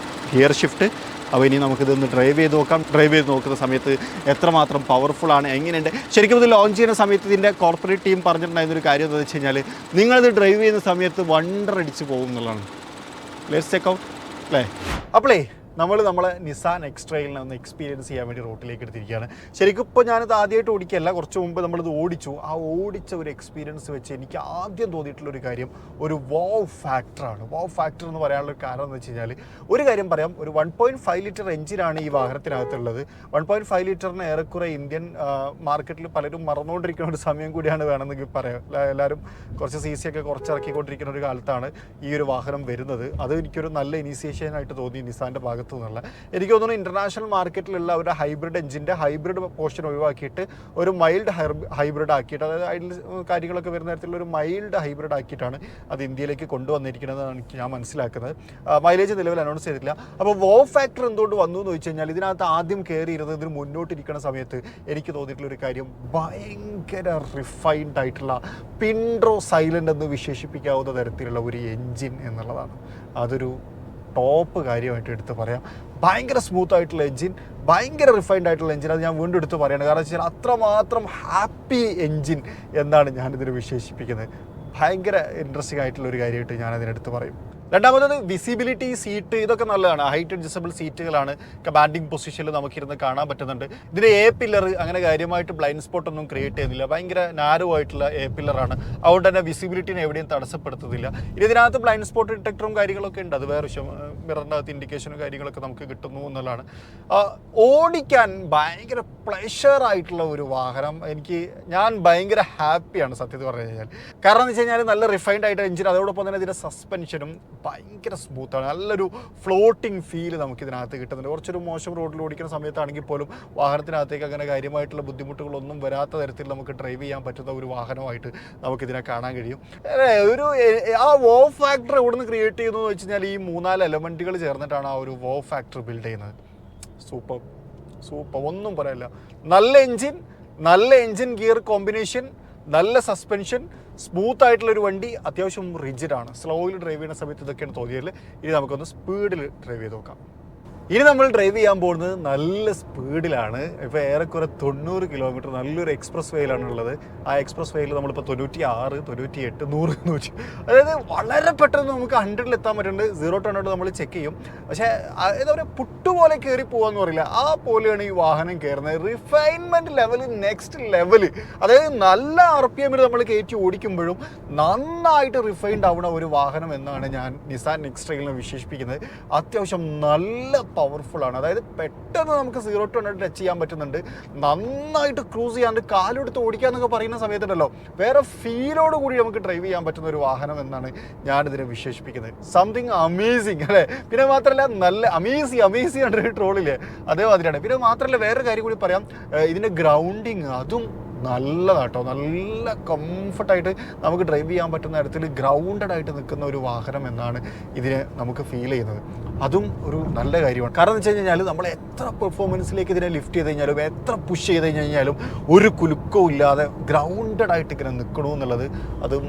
ഗിയർ ഷിഫ്റ്റ്. അപ്പോൾ ഇനി നമുക്കിതൊന്ന് ഡ്രൈവ് ചെയ്ത് നോക്കാം. ഡ്രൈവ് ചെയ്ത് നോക്കുന്ന സമയത്ത് എത്രമാത്രം പവർഫുള്ളാണ്, എങ്ങനെയുണ്ട്. ശരിക്കും ഇത് ലോഞ്ച് ചെയ്യുന്ന സമയത്ത് ഇതിൻ്റെ കോർപ്പറേറ്റ് ടീം പറഞ്ഞിട്ടുണ്ടായിരുന്നൊരു കാര്യം എന്താണെന്ന് വെച്ച് കഴിഞ്ഞാൽ, നിങ്ങളിത് ഡ്രൈവ് ചെയ്യുന്ന സമയത്ത് വണ്ടർ അടിച്ച് പോകും എന്നുള്ളതാണ്. ലെറ്റ്സ് ചെക്ക് ഔട്ട് അല്ലേ. അപ്പോളേ നമ്മളെ നിസാൻ എക്സ്ട്രയിലിനെ ഒന്ന് എക്സ്പീരിയൻസ് ചെയ്യാൻ വേണ്ടി റോട്ടിലേക്ക് എടുത്തിരിക്കുകയാണ്. ശരിക്കും ഇപ്പോൾ ഞാനിത് ആദ്യമായിട്ട് ഓടിക്കുകയല്ല, കുറച്ച് മുമ്പ് നമ്മളിത് ഓടിച്ചു. ആ ഓടിച്ച ഒരു എക്സ്പീരിയൻസ് വെച്ച് എനിക്ക് ആദ്യം തോന്നിയിട്ടുള്ളൊരു കാര്യം ഒരു വോവ് ഫാക്ടറാണ്. വോവ് ഫാക്ടർ എന്ന് പറയാനുള്ള കാരണം എന്ന് വെച്ച് കഴിഞ്ഞാൽ ഒരു കാര്യം പറയാം, ഒരു 1.5 ലിറ്റർ എഞ്ചിനാണ് ഈ വാഹനത്തിനകത്തുള്ളത്. 1.5 ലിറ്ററിന് ഏറെക്കുറെ ഇന്ത്യൻ മാർക്കറ്റിൽ പലരും മറന്നുകൊണ്ടിരിക്കുന്ന ഒരു സമയം കൂടിയാണ് വേണമെന്നെങ്കിൽ പറയാം. എല്ലാവരും കുറച്ച് CC ഒക്കെ കുറച്ചിറക്കിക്കൊണ്ടിരിക്കുന്ന ഒരു കാലത്താണ് ഈ ഒരു വാഹനം വരുന്നത്. അത് എനിക്കൊരു നല്ല ഇനീഷ്യേഷനായിട്ട് തോന്നി നിസാൻ്റെ ഭാഗത്ത് നിന്നുള്ള. എനിക്ക് തോന്നുന്നു ഇൻ്റർനാഷണൽ മാർക്കറ്റിലുള്ള ഒരു ഹൈബ്രിഡ് എഞ്ചിൻ്റെ ഹൈബ്രിഡ് പോർഷൻ ഒഴിവാക്കിയിട്ട് ഒരു മൈൽഡ് ഹൈബ്രിഡ് ആക്കിയിട്ട്, അതായത് അതിൽ കാര്യങ്ങളൊക്കെ വരുന്ന തരത്തിലുള്ള ഒരു മൈൽഡ് ഹൈബ്രിഡ് ആക്കിയിട്ടാണ് അത് ഇന്ത്യയിലേക്ക് കൊണ്ടുവന്നിരിക്കുന്നതെന്നാണ് ഞാൻ മനസ്സിലാക്കുന്നത്. മൈലേജ് നിലവിൽ അനൗൺസ് ചെയ്തിട്ടില്ല. അപ്പോൾ വോവ് ഫാക്ടർ എന്തുകൊണ്ട് വന്നു എന്ന് വെച്ച് കഴിഞ്ഞാൽ ഇതിനകത്ത് ആദ്യം കയറിയിരുന്നത് ഇതിന് മുന്നോട്ടിരിക്കുന്ന സമയത്ത് എനിക്ക് തോന്നിയിട്ടുള്ളൊരു കാര്യം ഭയങ്കര റിഫൈൻഡ് ആയിട്ടുള്ള പിൻഡ്രോ സൈലൻ്റ് എന്ന് വിശേഷിപ്പിക്കാവുന്ന തരത്തിലുള്ള ഒരു എൻജിൻ എന്നുള്ളതാണ്. അതൊരു ടോപ്പ് കാര്യമായിട്ട് എടുത്ത് പറയാം. ഭയങ്കര സ്മൂത്ത് ആയിട്ടുള്ള എൻജിൻ, ഭയങ്കര റിഫൈൻഡ് ആയിട്ടുള്ള എൻജിൻ. അത് ഞാൻ വീണ്ടും എടുത്ത് പറയുകയാണ്. കാരണം വെച്ചാൽ അത്രമാത്രം ഹാപ്പി എൻജിൻ എന്നാണ് ഞാനിതിനെ വിശേഷിപ്പിക്കുന്നത്. ഭയങ്കര ഇൻട്രസ്റ്റിംഗ് ആയിട്ടുള്ള ഒരു കാര്യമായിട്ട് ഞാനതിനെടുത്ത് പറയും. രണ്ടാമത്തത് വിസിബിലിറ്റി, സീറ്റ്, ഇതൊക്കെ നല്ലതാണ്. ഹൈറ്റ് അഡ്ജസ്റ്റബിൾ സീറ്റുകളാണ്. കമാൻഡിങ് പൊസിഷനിൽ നമുക്കിരുന്ന് കാണാൻ പറ്റുന്നുണ്ട്. ഇതിന് A പില്ലർ അങ്ങനെ കാര്യമായിട്ട് ബ്ലൈൻഡ് സ്പോട്ട് ഒന്നും ക്രിയേറ്റ് ചെയ്യുന്നില്ല. ഭയങ്കര നാരോ ആയിട്ടുള്ള A പില്ലറാണ്. അതുകൊണ്ട് തന്നെ വിസിബിലിറ്റിനെ എവിടെയും തടസ്സപ്പെടുത്തുന്നില്ല. ഇനി ഇതിനകത്ത് ബ്ലൈൻഡ് സ്പോട്ട് ഡിറ്റക്ടറും കാര്യങ്ങളൊക്കെ ഉണ്ട്. അത് വേറെ വിഷയം. മിററിൻ്റെ അകത്ത് ഇൻഡിക്കേഷനും കാര്യങ്ങളൊക്കെ നമുക്ക് കിട്ടുന്നു എന്നുള്ളതാണ്. ഓടിക്കാൻ ഭയങ്കര പ്ലഷറായിട്ടുള്ള ഒരു വാഹനം. ഞാൻ ഭയങ്കര ഹാപ്പിയാണ് സത്യത്തിൽ പറഞ്ഞു കഴിഞ്ഞാൽ. കാരണം എന്ന് വെച്ച് കഴിഞ്ഞാൽ നല്ല റിഫൈൻഡ് ആയിട്ട് എഞ്ചിൻ, അതോടൊപ്പം തന്നെ ഇതിൻ്റെ സസ്പെൻഷനും ഭയങ്കര സ്മൂത്താണ്. നല്ലൊരു ഫ്ലോട്ടിങ് ഫീല് നമുക്കിതിനകത്ത് കിട്ടുന്നുണ്ട്. കുറച്ചൊരു മോശം റോഡിൽ ഓടിക്കുന്ന സമയത്താണെങ്കിൽ പോലും വാഹനത്തിനകത്തേക്ക് അങ്ങനെ കാര്യമായിട്ടുള്ള ബുദ്ധിമുട്ടുകളൊന്നും വരാത്ത തരത്തിൽ നമുക്ക് ഡ്രൈവ് ചെയ്യാൻ പറ്റുന്ന ഒരു വാഹനമായിട്ട് നമുക്കിതിനെ കാണാൻ കഴിയും. ആ വോവ് ഫാക്ടർ എവിടുന്ന് ക്രിയേറ്റ് ചെയ്യുന്നു എന്ന് വെച്ച് കഴിഞ്ഞാൽ ഈ 3-4 എലമെൻറ്റുകൾ ചേർന്നിട്ടാണ് ആ ഒരു വോവ് ഫാക്ടർ ബിൽഡ് ചെയ്യുന്നത്. സൂപ്പർ ഒന്നും പറയാനില്ല. നല്ല എൻജിൻ ഗിയർ കോമ്പിനേഷൻ, നല്ല സസ്പെൻഷൻ, സ്മൂത്ത് ആയിട്ടുള്ളൊരു വണ്ടി, അത്യാവശ്യം റിജിഡാണ്. സ്ലോയിൽ ഡ്രൈവ് ചെയ്യുന്ന സമയത്ത് ഇതൊക്കെയാണ് തോന്നിയത്. ഇനി നമുക്കൊന്ന് സ്പീഡിൽ ഡ്രൈവ് ചെയ്ത് നോക്കാം. ഇനി നമ്മൾ ഡ്രൈവ് ചെയ്യാൻ പോകുന്നത് നല്ല സ്പീഡിലാണ്. ഇപ്പോൾ ഏറെക്കുറെ 90 കിലോമീറ്റർ നല്ലൊരു എക്സ്പ്രസ് വേയിലാണുള്ളത്. ആ എക്സ്പ്രസ് വേയിൽ നമ്മളിപ്പോൾ 96, 98, 100 100, അതായത് വളരെ പെട്ടെന്ന് നമുക്ക് 100-ൽ എത്താൻ പറ്റുന്നുണ്ട്. 0 to 100 നമ്മൾ ചെക്ക് ചെയ്യും. പക്ഷേ എന്താ പറയുക, പുട്ടുപോലെ കയറി പോകാമെന്ന് പറയില്ല, ആ പോലെയാണ് ഈ വാഹനം കയറുന്നത്. Refinement level next level. അതായത് നല്ല RPM നമ്മൾ കയറ്റി ഓടിക്കുമ്പോഴും നന്നായിട്ട് റിഫൈൻഡ് ആവുന്ന ഒരു വാഹനം എന്നാണ് ഞാൻ നിസാൻ എക്സ്ട്രയിലിനെ വിശേഷിപ്പിക്കുന്നത്. അത്യാവശ്യം നല്ല പവർഫുള്ളാണ്. അതായത് പെട്ടെന്ന് നമുക്ക് 0 to 100 ടച്ച് ചെയ്യാൻ പറ്റുന്നുണ്ട്. നന്നായിട്ട് ക്രൂസ് ചെയ്യാണ്ട് കാലെടുത്ത് ഓടിക്കുക എന്നൊക്കെ പറയുന്ന സമയത്തുണ്ടല്ലോ, വേറെ ഫീലോട് കൂടി നമുക്ക് ഡ്രൈവ് ചെയ്യാൻ പറ്റുന്ന ഒരു വാഹനം എന്നാണ് ഞാനിതിനെ വിശേഷിപ്പിക്കുന്നത്. സംതിങ് അമേസിങ് അല്ലേ. പിന്നെ മാത്രമല്ല നല്ല അമേസിങ് ആണ് ട്രോളില്ലേ, അതേമാതിരിയാണ്. പിന്നെ മാത്രമല്ല വേറൊരു കാര്യം കൂടി പറയാം, ഇതിൻ്റെ ഗ്രൗണ്ടിങ് അതും നല്ലതാട്ടോ. നല്ല കംഫർട്ടായിട്ട് നമുക്ക് ഡ്രൈവ് ചെയ്യാൻ പറ്റുന്ന തരത്തിൽ ഗ്രൗണ്ടഡ് ആയിട്ട് നിൽക്കുന്ന ഒരു വാഹനം എന്നാണ് ഇതിനെ നമുക്ക് ഫീൽ ചെയ്യുന്നത്. അതും ഒരു നല്ല കാര്യമാണ്. കാരണം എന്ന് വെച്ച് കഴിഞ്ഞാൽ നമ്മൾ എത്ര പെർഫോമൻസിലേക്ക് ഇതിനെ ലിഫ്റ്റ് ചെയ്ത് കഴിഞ്ഞാലും എത്ര പുഷ് ചെയ്ത് കഴിഞ്ഞാലും ഒരു കുലുക്കവും ഇല്ലാതെ ഗ്രൗണ്ടഡ് ആയിട്ട് ഇങ്ങനെ നിൽക്കണമെന്നുള്ളത് അതും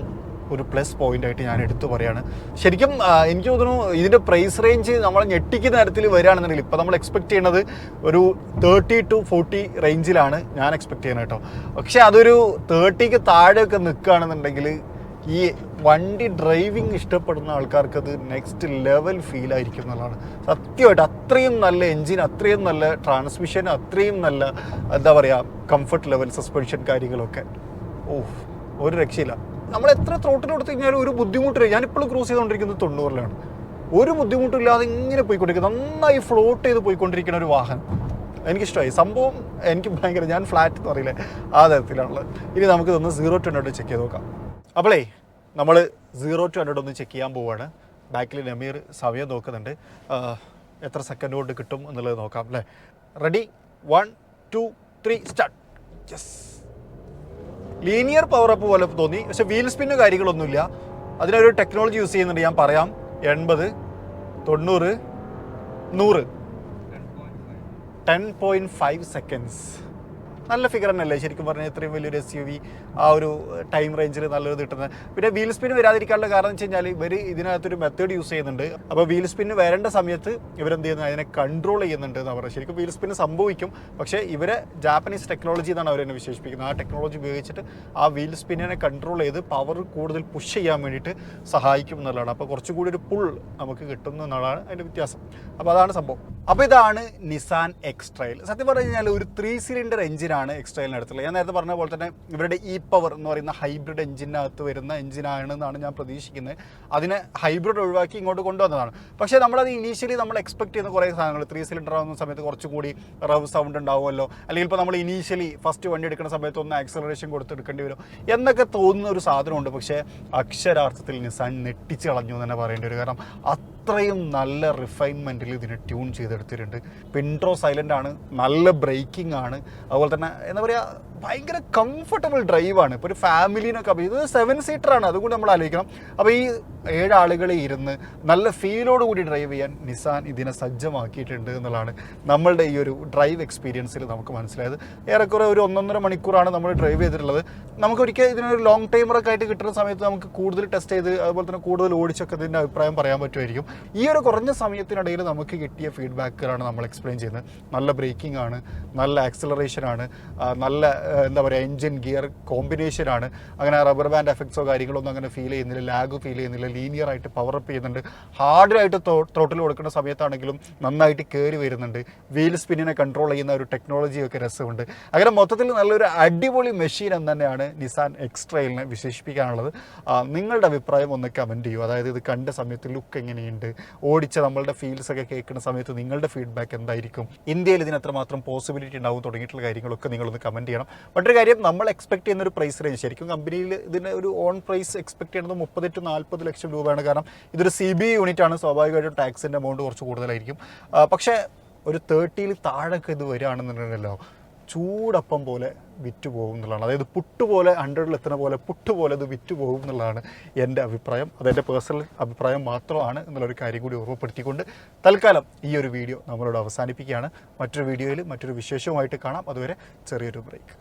ഒരു പ്ലസ് പോയിൻ്റായിട്ട് ഞാൻ എടുത്തു പറയുകയാണ്. ശരിക്കും എനിക്ക് തോന്നുന്നു ഇതിൻ്റെ പ്രൈസ് റേഞ്ച് നമ്മളെ ഞെട്ടിക്കുന്ന തരത്തിൽ വരികയാണെന്നുണ്ടെങ്കിൽ ഇപ്പോൾ നമ്മൾ എക്സ്പെക്ട് ചെയ്യുന്നത് ഒരു 30 to 40 റേഞ്ചിലാണ് ഞാൻ എക്സ്പെക്ട് ചെയ്യുന്നത് കേട്ടോ. പക്ഷേ അതൊരു 30ക്ക് താഴെയൊക്കെ നിൽക്കുകയാണെന്നുണ്ടെങ്കിൽ ഈ വണ്ടി ഡ്രൈവിംഗ് ഇഷ്ടപ്പെടുന്ന ആൾക്കാർക്ക് അത് നെക്സ്റ്റ് ലെവൽ ഫീൽ ആയിരിക്കും എന്നുള്ളതാണ് സത്യമായിട്ട്. അത്രയും നല്ല എൻജിൻ, അത്രയും നല്ല ട്രാൻസ്മിഷൻ, അത്രയും നല്ല എന്താ പറയുക കംഫർട്ട് ലെവൽ, സസ്പെൻഷൻ കാര്യങ്ങളൊക്കെ ഒരു രക്ഷയില്ല. നമ്മൾ എത്ര ത്രോട്ടിൽ കൊടുത്തു കഴിഞ്ഞാലും ഒരു ബുദ്ധിമുട്ടില്ല. ഞാനിപ്പോഴും ക്രൂസ് ചെയ്തുകൊണ്ടിരിക്കുന്നത് 90-ലാണ്. ഒരു ബുദ്ധിമുട്ടില്ലാതെ ഇങ്ങനെ പോയിക്കൊണ്ടിരിക്കുന്നത്, നന്നായി ഫ്ലോട്ട് ചെയ്ത് പോയിക്കൊണ്ടിരിക്കുന്ന ഒരു വാഹനം. എനിക്കിഷ്ടമായി സംഭവം. എനിക്ക് ഭയങ്കര, ഞാൻ ഫ്ലാറ്റ് എന്ന് പറയില്ലേ ആ തരത്തിലാണുള്ളത്. ഇനി നമുക്ക് ഇതൊന്ന് 0 to 100 ചെക്ക് ചെയ്ത് നോക്കാം. അപ്പോളേ നമ്മൾ 0 to 100 ഒന്ന് ചെക്ക് ചെയ്യാൻ പോവുകയാണ്. ബാക്കിൽ നമീർ സമയം നോക്കുന്നുണ്ട്, എത്ര സെക്കൻഡ് കൊണ്ട് കിട്ടും എന്നുള്ളത് നോക്കാം അല്ലേ. Ready, 1 2 3 start. Yes, linear power up പോലെ തോന്നി, പക്ഷെ വീൽ സ്പിന്ന് കാര്യങ്ങളൊന്നുമില്ല. അതിനൊരു ടെക്നോളജി യൂസ് ചെയ്യുന്നുണ്ട്, ഞാൻ പറയാം. 80 90 100 10.5 സെക്കൻഡ്സ്. നല്ല ഫിഗർ തന്നെയല്ലേ ശരിക്കും പറഞ്ഞാൽ ഇത്രയും വലിയൊരു SUV ആ ഒരു ടൈം റേഞ്ചിൽ നല്ലൊരു കിട്ടുന്നത്. പിന്നെ വീൽ സ്പിൻ വരാതിരിക്കാനുള്ള കാരണം എന്ന് വെച്ച് കഴിഞ്ഞാൽ ഇവർ ഇതിനകത്തൊരു മെത്തേഡ് യൂസ് ചെയ്യുന്നുണ്ട്. അപ്പോൾ വീൽ സ്പിൻ വരേണ്ട സമയത്ത് ഇവരെന്ത് ചെയ്യുന്നത് അതിനെ കൺട്രോൾ ചെയ്യുന്നുണ്ട് എന്നാണ് പറയുന്നത്. ശരിക്കും വീൽ സ്പിൻ സംഭവിക്കും, പക്ഷേ ഇവരെ ജാപ്പനീസ് ടെക്നോളജി എന്നാണ് അവരെന്നെ വിശേഷിപ്പിക്കുന്നത്. ആ ടെക്നോളജി ഉപയോഗിച്ചിട്ട് ആ വീൽ സ്പിന്നിനെ കൺട്രോൾ ചെയ്ത് പവർ കൂടുതൽ പുഷ് ചെയ്യാൻ വേണ്ടിയിട്ട് സഹായിക്കും എന്നുള്ളതാണ്. അപ്പോൾ കുറച്ചും കൂടി ഒരു പുൾ നമുക്ക് കിട്ടുന്നു എന്നുള്ളതാണ് അതിൻ്റെ വ്യത്യാസം. അപ്പോൾ അതാണ് സംഭവം. അപ്പോൾ ഇതാണ് നിസാൻ എക്സ്-ട്രൈൽ. സത്യം പറഞ്ഞു കഴിഞ്ഞാൽ ഒരു 3 സിലിണ്ടർ എഞ്ചിനാണ് എക്സ്-ട്രൈലിന് അടുത്തുള്ളത്. ഞാൻ നേരത്തെ പറഞ്ഞ പോലെ തന്നെ ഇവരുടെ പവർ എന്ന് പറയുന്ന ഹൈബ്രിഡ് എഞ്ചിനകത്ത് വരുന്ന എഞ്ചിനാണെന്നാണ് ഞാൻ പ്രതീക്ഷിക്കുന്നത്. അതിനെ ഹൈബ്രിഡ് ഒഴിവാക്കി ഇങ്ങോട്ട് കൊണ്ടുവന്നതാണ്. പക്ഷേ നമ്മളത് ഇനീഷ്യലി നമ്മൾ എക്സ്പെക്ട് ചെയ്യുന്ന കുറേ സാധനങ്ങൾ 3 സിലിണ്ടർ ആവുന്ന സമയത്ത് കുറച്ചും കൂടി റവ് സൗണ്ട് ഉണ്ടാവുമല്ലോ, അല്ലെങ്കിൽ ഇപ്പോൾ നമ്മൾ ഇനീഷ്യലി ഫസ്റ്റ് വണ്ടി എടുക്കുന്ന സമയത്ത് ഒന്ന് ആക്സലറേഷൻ കൊടുത്തെടുക്കേണ്ടി വരും എന്നൊക്കെ തോന്നുന്ന ഒരു സാധനമുണ്ട്. പക്ഷേ അക്ഷരാർത്ഥത്തിൽ നിസാൻ നെട്ടിച്ച് കളഞ്ഞു എന്ന് തന്നെ പറയേണ്ടി വരും. കാരണം അത്രയും നല്ല റിഫൈൻമെൻറ്റിൽ ഇതിനെ ട്യൂൺ ചെയ്തെടുത്തിട്ടുണ്ട്. പിൻട്രോ സൈലൻ്റ് ആണ്, നല്ല ബ്രേക്കിംഗ് ആണ്, അതുപോലെ തന്നെ എന്താ പറയുക ഭയങ്കര കംഫർട്ടബിൾ ഡ്രൈവാണ്. ഇപ്പോൾ ഒരു ഫാമിലിനൊക്കെ ഇത് 7 സീറ്ററാണ്, അതുകൊണ്ട് നമ്മൾ ആലോചിക്കണം. അപ്പോൾ ഈ 7 ആളുകളെ ഇരുന്ന് നല്ല ഫീലോട് കൂടി ഡ്രൈവ് ചെയ്യാൻ നിസാൻ ഇതിനെ സജ്ജമാക്കിയിട്ടുണ്ട് എന്നുള്ളതാണ് നമ്മളുടെ ഈ ഒരു ഡ്രൈവ് എക്സ്പീരിയൻസിൽ നമുക്ക് മനസ്സിലായത്. ഏറെക്കുറെ ഒരു 1.5 മണിക്കൂറാണ് നമ്മൾ ഡ്രൈവ് ചെയ്തിട്ടുള്ളത്. നമുക്കൊരിക്കൽ ഇതിനൊരു ലോങ് ടൈമറൊക്കെ ആയിട്ട് കിട്ടുന്ന സമയത്ത് നമുക്ക് കൂടുതൽ ടെസ്റ്റ് ചെയ്ത് അതുപോലെ തന്നെ കൂടുതൽ ഓടിച്ചൊക്കെ ഇതിൻ്റെ അഭിപ്രായം പറയാൻ പറ്റുമായിരിക്കും. ഈ ഒരു കുറഞ്ഞ സമയത്തിനിടയിൽ നമുക്ക് കിട്ടിയ ഫീഡ്ബാക്കുകളാണ് നമ്മൾ എക്സ്പ്ലെയിൻ ചെയ്യുന്നത്. നല്ല ബ്രേക്കിംഗ് ആണ്, നല്ല ആക്സലറേഷനാണ്, നല്ല എന്താ പറയുക എൻജിൻ ഗിയർ കോമ്പിനേഷനാണ്. അങ്ങനെ റബ്ബർ ബാൻഡ് എഫക്ട്സോ കാര്യങ്ങളൊന്നും അങ്ങനെ ഫീൽ ചെയ്യുന്നില്ല, ലാഗ് ഫീൽ ചെയ്യുന്നില്ല, ലീനിയർ ആയിട്ട് പവർ അപ്പ് ചെയ്യുന്നുണ്ട്. ഹാർഡായിട്ട് ത്രോട്ടിൽ കൊടുക്കുന്ന സമയത്താണെങ്കിലും നന്നായിട്ട് കയറി വരുന്നുണ്ട്. വീൽ സ്പിന്നിനെ കൺട്രോൾ ചെയ്യുന്ന ഒരു ടെക്നോളജിയൊക്കെ രസമുണ്ട്. അങ്ങനെ മൊത്തത്തിൽ നല്ലൊരു അടിപൊളി മെഷീൻ എന്ന് തന്നെയാണ് നിസാൻ എക്സ്-ട്രൈലിനെ വിശേഷിപ്പിക്കാനുള്ളത്. നിങ്ങളുടെ അഭിപ്രായം ഒന്ന് കമൻറ്റ് ചെയ്യൂ. അതായത് ഇത് കണ്ട സമയത്ത് ലുക്ക് എങ്ങനെയുണ്ട്, ഓടിച്ച നമ്മളുടെ ഫീൽസ് ഒക്കെ കേൾക്കുന്ന സമയത്ത് നിങ്ങളുടെ ഫീഡ്ബാക്ക് എന്തായിരിക്കും, ഇന്ത്യയിൽ ഇതിന് എത്രമാത്രം പോസിബിലിറ്റി ഉണ്ടാവും തുടങ്ങിയിട്ടുള്ള കാര്യങ്ങളൊക്കെ നിങ്ങളൊന്ന് കമൻറ്റ് ചെയ്യണം. മറ്റൊരു കാര്യം, നമ്മൾ എക്സ്പെക്ട് ചെയ്യുന്ന ഒരു പ്രൈസ് റേഞ്ച് ശരിക്കും കമ്പനിയിൽ ഇതിന് ഒരു ഓൺ പ്രൈസ് എക്സ്പെക്ട് ചെയ്യുന്നത് 30 to 40 ലക്ഷം രൂപയാണ്. കാരണം ഇതൊരു CBE യൂണിറ്റ് ആണ്, സ്വാഭാവികമായിട്ടും ടാക്സിൻ്റെ എമൗണ്ട് കുറച്ച് കൂടുതലായിരിക്കും. പക്ഷേ ഒരു 30ൽ താഴൊക്കെ ഇത് വരികയാണെന്നുണ്ടല്ലോ ചൂടപ്പം പോലെ വിറ്റ് പോകും എന്നുള്ളതാണ്. അതായത് പുട്ട് പോലെ 100ൽ എത്തുന്ന പോലെ പുട്ട് പോലെ ഇത് വിറ്റ് പോകും എന്നുള്ളതാണ് എൻ്റെ അഭിപ്രായം. അതെൻ്റെ പേഴ്സണൽ അഭിപ്രായം മാത്രമാണ് എന്നുള്ളൊരു കാര്യം കൂടി ഓർമ്മപ്പെടുത്തിക്കൊണ്ട് തൽക്കാലം ഈ ഒരു വീഡിയോ നമ്മളോട് അവസാനിപ്പിക്കുകയാണ്. മറ്റൊരു വീഡിയോയിൽ മറ്റൊരു വിശേഷവുമായിട്ട് കാണാം. അതുവരെ ചെറിയൊരു ബ്രേക്ക്.